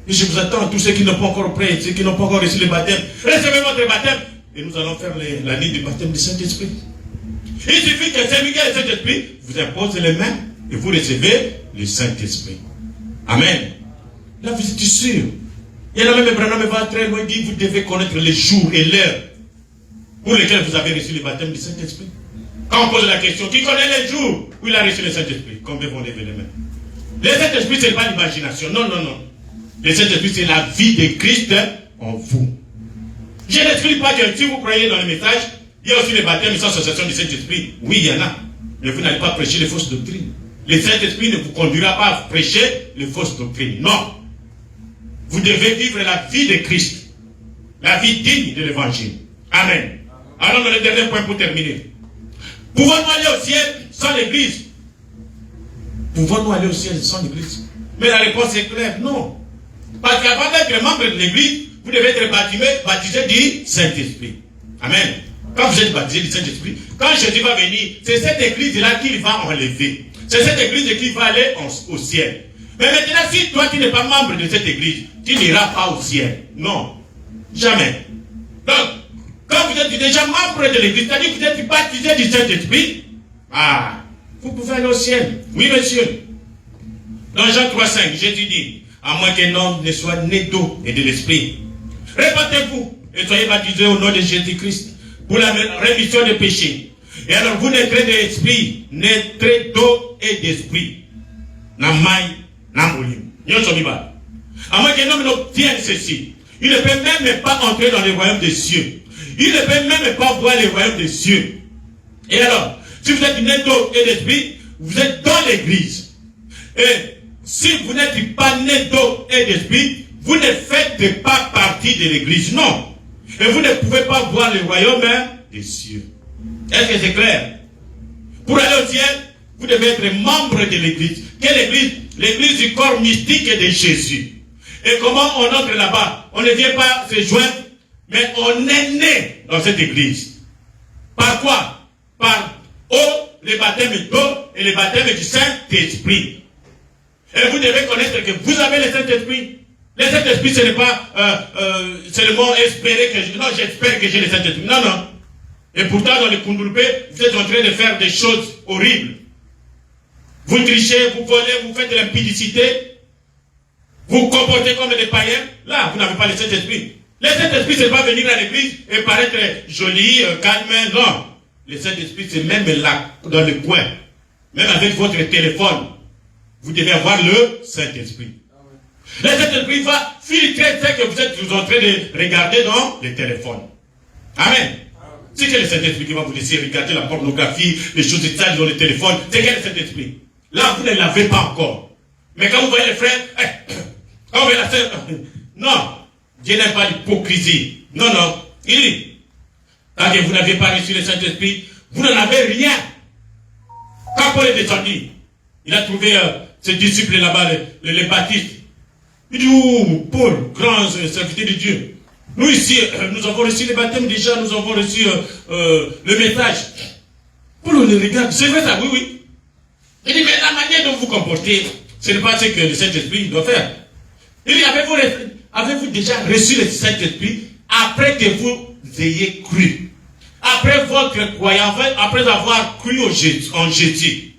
A: Et je vous attends, tous ceux qui n'ont pas encore prêché, ceux qui n'ont pas encore reçu le baptême, recevez votre baptême. Et nous allons faire la nuit du baptême du Saint-Esprit. Il suffit que Saint-Michel et le Saint-Esprit vous impose les mains et vous recevez le Saint-Esprit. Amen. Là, vous êtes sûr. Il y en a même, Branham va très loin, il dit, vous devez connaître les jours et l'heure pour lesquels vous avez reçu le baptême du Saint-Esprit. Quand on pose la question, qui connaît les jours où il a reçu le Saint-Esprit? Combien vont lever les mains? Le Saint-Esprit, ce n'est pas l'imagination. Non. Le Saint-Esprit, c'est la vie de Christ en vous. Je n'exclus pas que si vous croyez dans le message, il y a aussi le baptême sans association du Saint-Esprit. Oui, il y en a. Mais vous n'allez pas prêcher les fausses doctrines. Le Saint-Esprit ne vous conduira pas à prêcher les fausses doctrines. Non. Vous devez vivre la vie de Christ. La vie digne de l'évangile. Amen. Alors, le dernier point pour terminer. Pouvons-nous aller au ciel sans l'église? Pouvons-nous aller au ciel sans l'église? Mais la réponse est claire, non. Parce qu'avant d'être membre de l'église, vous devez être baptisé du Saint-Esprit. Amen. Quand vous êtes baptisé du Saint-Esprit, quand Jésus va venir, c'est cette église-là qu'il va enlever. C'est cette église qui va aller au ciel. Mais maintenant, si toi tu n'es pas membre de cette église, tu n'iras pas au ciel. Non. Jamais. Donc, quand vous êtes déjà membre de l'église, c'est-à-dire que vous êtes baptisé du Saint-Esprit, vous pouvez aller au ciel. Oui, monsieur. Dans Jean 3,5, Jésus dit, à moins qu'un homme ne soit né d'eau et de l'esprit, répandez-vous et soyez baptisés au nom de Jésus-Christ pour la rémission des péchés. Et alors vous naîtrez de l'esprit, naîtrez d'eau et d'esprit. Namai, namolim. À moins qu'un homme n'obtienne ceci, il ne peut même pas entrer dans le royaume des cieux. Il ne peut même pas voir le royaume des cieux. Et alors, si vous êtes né d'eau et d'esprit, vous êtes dans l'église. Et si vous n'êtes pas né d'eau et d'esprit, vous ne faites pas partie de l'église. Non. Et vous ne pouvez pas voir le royaume des cieux. Est-ce que c'est clair? Pour aller au ciel, vous devez être membre de l'église. Quelle église? L'église du corps mystique de Jésus. Et comment on entre là-bas? On ne vient pas se joindre, mais on est né dans cette église. Par quoi? Par le baptême d'eau et le baptême du Saint-Esprit. Et vous devez connaître que vous avez le Saint-Esprit. Le Saint-Esprit, ce n'est pas seulement espérer que je... Non, j'espère que j'ai le Saint-Esprit. Non, non. Et pourtant, dans le Kundulpe, vous êtes en train de faire des choses horribles. Vous trichez, vous volez, vous faites de l'impudicité. Vous comportez comme des païens. Là, vous n'avez pas le Saint-Esprit. Le Saint-Esprit, c'est pas venir à l'église et paraître joli, calme. Non. Le Saint-Esprit, c'est même là, dans le coin. Même avec votre téléphone. Vous devez avoir le Saint-Esprit. Le Saint-Esprit va filtrer ce que vous êtes en train de regarder dans le téléphone. Amen. C'est que le Saint-Esprit qui va vous laisser regarder la pornographie, les choses sales dans le téléphone. C'est que le Saint-Esprit. Là, vous ne l'avez pas encore. Mais quand vous voyez les frères, quand vous voyez la sœur, non, Dieu n'aime pas l'hypocrisie. Non, non. Il dit, tant que vous n'avez pas reçu le Saint-Esprit, vous n'en avez rien. Quand Paul est descendu, il a trouvé ses disciples là-bas, les baptistes. Il dit, oh, Paul, grand serviteur de Dieu. Nous ici, nous avons reçu le baptême déjà, nous avons reçu le message. Paul, on le regarde, c'est vrai ça, oui, oui. Il dit, mais la manière dont vous vous comportez, ce n'est pas ce que le Saint-Esprit doit faire. Il dit, avez-vous déjà reçu le Saint-Esprit après que vous ayez cru? Après votre croyance, après avoir cru en Jésus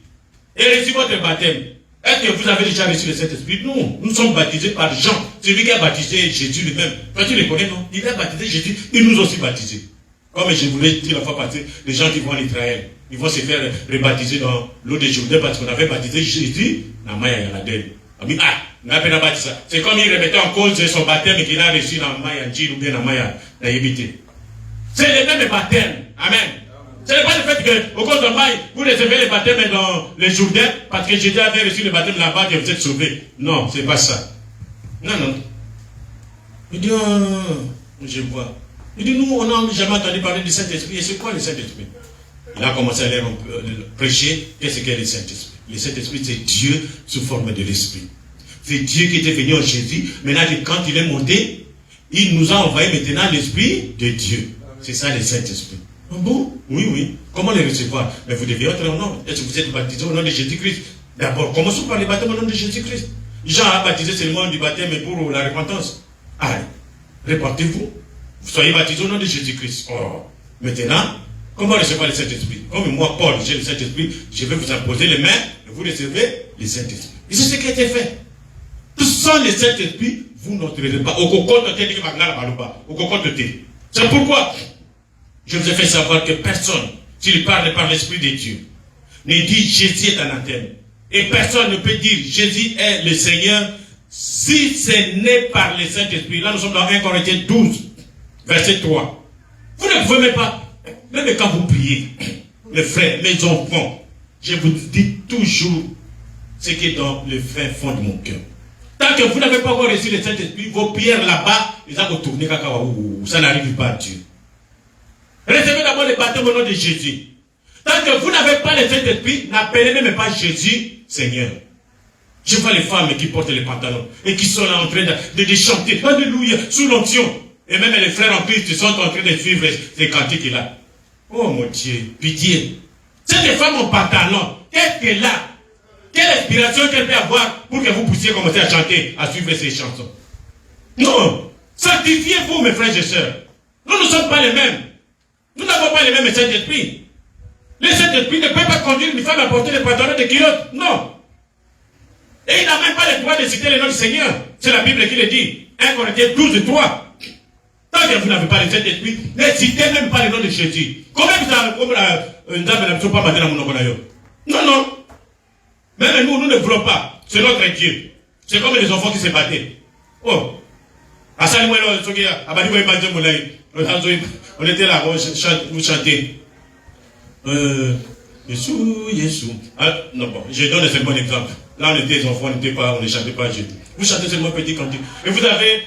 A: et reçu votre baptême, est-ce que vous avez déjà reçu le Saint-Esprit? Non, nous sommes baptisés par Jean. C'est lui qui a baptisé Jésus lui-même. Toi, tu le connais, non? Il a baptisé Jésus, il nous a aussi baptisés. Comme je vous l'ai dit la fois passée, les gens qui vont en Israël, ils vont se faire rebaptiser dans l'eau de Jourdain parce qu'on avait baptisé Jésus dans Maya Yaladel. C'est comme il remettait en cause son baptême qu'il a reçu dans Maya Njil ou bien dans Maya Nayébité. C'est le même baptême. Amen. Ce n'est pas le fait que, au cours de Maï, vous recevez le baptême dans les Jourdains parce que Jésus avait reçu le baptême là-bas que vous êtes sauvés. Non, c'est pas ça. Non, non. Il dit, je vois. Il dit, nous, on n'a jamais entendu parler du Saint-Esprit. Et c'est quoi le Saint-Esprit? Il a commencé à leur prêcher. Qu'est-ce qu'est le Saint-Esprit? Le Saint-Esprit, c'est Dieu sous forme de l'Esprit. C'est Dieu qui était venu en Jésus. Maintenant, quand il est monté, il nous a envoyé maintenant l'Esprit de Dieu. C'est ça le Saint-Esprit. Ah bon? Oui, oui. Comment le recevoir? Mais vous devez être au nom. Est-ce que vous êtes baptisé au nom de Jésus-Christ? D'abord, commençons par le baptême au nom de Jésus-Christ. Jean a baptisé seulement du baptême pour la repentance. Allez, répentez-vous. Soyez baptisés au nom de Jésus-Christ. Oh. Maintenant, comment recevoir le Saint-Esprit? Comme moi, Paul, j'ai le Saint-Esprit, je vais vous imposer les mains et vous recevez le Saint-Esprit. Et c'est ce qui a été fait. Sans le Saint-Esprit, vous n'entrerez pas. C'est pourquoi je vous ai fait savoir que personne, s'il parle par l'Esprit de Dieu, ne dit Jésus est anathème. Et personne ne peut dire Jésus est le Seigneur si ce n'est par le Saint-Esprit. Là, nous sommes dans 1 Corinthiens 12, verset 3. Vous ne pouvez même pas, même quand vous priez, mes frères, mes enfants, je vous dis toujours ce qui est dans le fin fond de mon cœur. Tant que vous n'avez pas encore reçu le Saint-Esprit, vos prières là-bas, ils vont tourner cacaou. Ça n'arrive pas à Dieu. Recevez d'abord le baptême au nom de Jésus. Tant que vous n'avez pas le Saint-Esprit, n'appelez même pas Jésus Seigneur. Je vois les femmes qui portent les pantalons et qui sont là en train de chanter Alléluia sous l'onction. Et même les frères en Christ sont en train de suivre ces cantiques-là. Oh mon Dieu, pitié. Cette femme en pantalon, qu'est-ce qu'elle a? Quelle inspiration qu'elle peut avoir pour que vous puissiez commencer à chanter, à suivre ces chansons? Non. Sanctifiez-vous, mes frères et sœurs. Nous ne sommes pas les mêmes. Nous n'avons pas les mêmes Saint-Esprit. Le Saint-Esprit ne peut pas conduire une femme à porter des pantalons de culottes. Non. Et il n'a même pas le droit de citer le nom du Seigneur. C'est la Bible qui le dit. 1 Corinthiens 12, 3. Tant que vous n'avez pas le Saint-Esprit, ne citez même pas le nom de Jésus. Comment vous avez non, non. Même nous ne voulons pas. C'est notre Dieu. C'est comme les enfants qui se battaient. Oh. On était là, vous chantez. Jésus. Ah, non, bon, je donne un bon exemple. Là, on était enfants, on ne chantait pas Jésus. Vous chantez seulement petit cantique. Et vous avez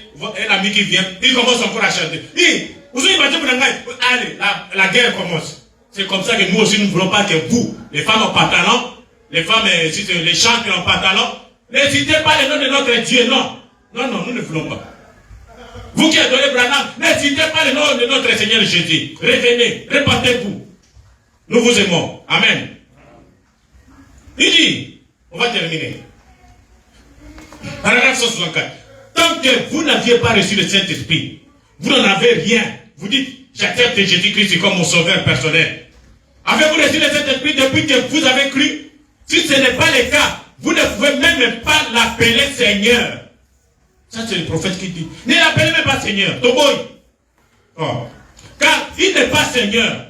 A: un ami qui vient, il commence encore à chanter. Allez, la guerre commence. C'est comme ça que nous aussi, nous ne voulons pas que vous, les femmes en pantalon, les femmes, les chantres en pantalon, ne citez pas le nom de notre Dieu, non. Non, non, nous ne voulons pas. Vous qui adorez Branham, ne citez pas le nom de notre Seigneur Jésus. Revenez, répentez-vous. Nous vous aimons. Amen. Il dit, on va terminer. Paragraphe 164. Tant que vous n'aviez pas reçu le Saint-Esprit, vous n'en avez rien. Vous dites, j'accepte Jésus-Christ comme mon sauveur personnel. Avez-vous reçu le Saint-Esprit depuis que vous avez cru? Si ce n'est pas le cas, vous ne pouvez même pas l'appeler Seigneur. Ça, c'est le prophète qui dit. Ne l'appelez même pas Seigneur. Toboy. Oh. Car il n'est pas Seigneur.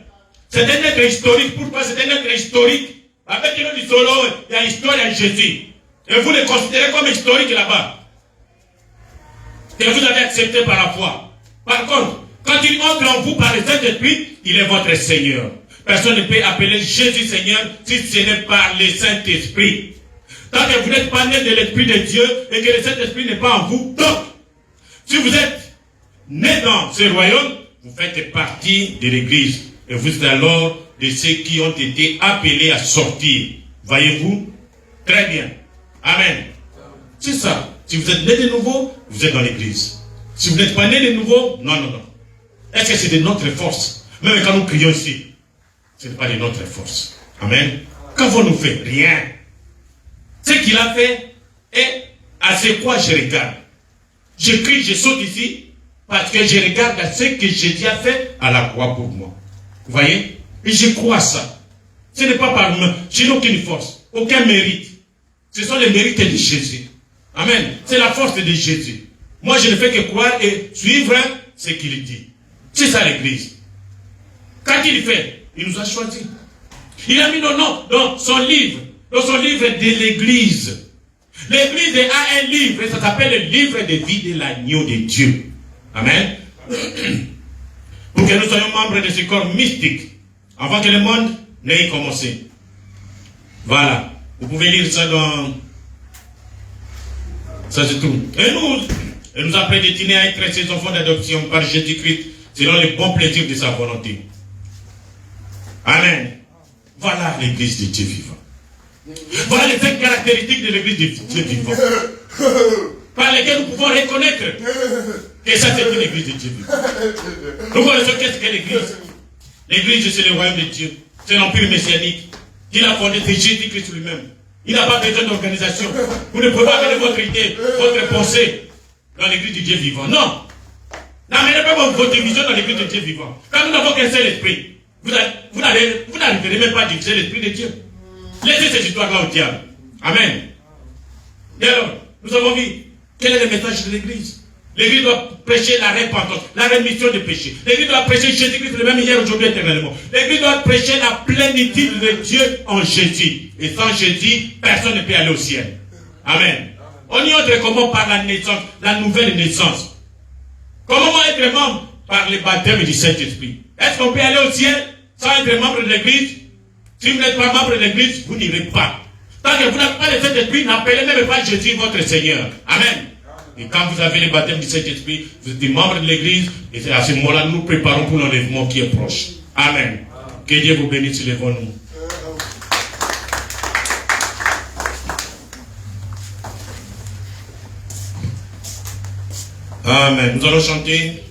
A: C'est un être historique. Pourquoi c'est un être historique? Avec le nom du solo, il y a l'histoire de Jésus. Et vous le considérez comme historique là-bas. Que vous avez accepté par la foi. Par contre, quand il entre en vous par le Saint-Esprit, il est votre Seigneur. Personne ne peut appeler Jésus Seigneur si ce n'est par le Saint-Esprit. Tant que vous n'êtes pas né de l'Esprit de Dieu et que le Saint-Esprit n'est pas en vous, donc, si vous êtes né dans ce royaume, vous faites partie de l'Église. Et vous êtes alors de ceux qui ont été appelés à sortir. Voyez-vous? Très bien. Amen. C'est ça. Si vous êtes né de nouveau, vous êtes dans l'Église. Si vous n'êtes pas né de nouveau, non, non, non. Est-ce que c'est de notre force? Même quand nous crions ici, ce n'est pas de notre force. Amen. Qu'avons-nous fait? Rien. Ce qu'il a fait est à ce quoi je regarde. Je crie, je saute ici, parce que je regarde à ce que Jésus a fait à la croix pour moi. Vous voyez? Et je crois ça. Ce n'est pas par moi. Je n'ai aucune force, aucun mérite. Ce sont les mérites de Jésus. Amen. C'est la force de Jésus. Moi, je ne fais que croire et suivre ce qu'il dit. C'est ça l'Église. Quand il fait, il nous a choisis. Il a mis nos noms dans son livre de l'Église. L'Église a un livre, et ça s'appelle le livre de vie de l'agneau de Dieu. Amen. Pour que nous soyons membres de ce corps mystique, avant que le monde n'ait commencé. Voilà. Vous pouvez lire ça dans... Ça c'est tout. Et nous a prédestinés à être ses enfants d'adoption par Jésus-Christ, selon les bons plaisirs de sa volonté. Amen. Voilà l'Église de Dieu vivant. Voilà les 5 caractéristiques de l'Église de Dieu vivant. Par lesquelles nous pouvons reconnaître que ça c'est une Église de Dieu vivant. Nous connaissons qu'est-ce qu'est l'Église. L'Église c'est le royaume de Dieu. C'est l'empire messianique. Qu'il a fondé, c'est Jésus-Christ lui-même. Il n'a pas besoin d'organisation. Vous ne pouvez pas amener votre idée, votre pensée dans l'Église de Dieu vivant. Non. N'amenez pas votre vision dans l'Église de Dieu vivant. Quand nous n'avons qu'un seul esprit, vous n'arriverez même pas à diviser l'esprit de Dieu. Laissez cette histoire-là au diable. Amen. Et alors, nous avons vu quel est le message de l'Église. L'Église doit prêcher la repentance, la rémission des péchés. L'Église doit prêcher Jésus-Christ le même hier, aujourd'hui, éternellement. L'Église doit prêcher la plénitude de Dieu en Jésus. Et sans Jésus, personne ne peut aller au ciel. Amen. On y entre comment? Par la naissance, la nouvelle naissance. Comment être membre? Par le baptême du Saint-Esprit. Est-ce qu'on peut aller au ciel sans être membre de l'Église? Si vous n'êtes pas membre de l'Église, vous n'irez pas. Tant que vous n'avez pas le Saint-Esprit, n'appelez même pas Jésus votre Seigneur. Amen. Et quand vous avez le baptême du Saint-Esprit, vous êtes membre de l'Église, et c'est à ce moment-là nous préparons pour l'enlèvement qui est proche. Amen. Que Dieu vous bénisse, levons-nous. Amen. Nous allons chanter.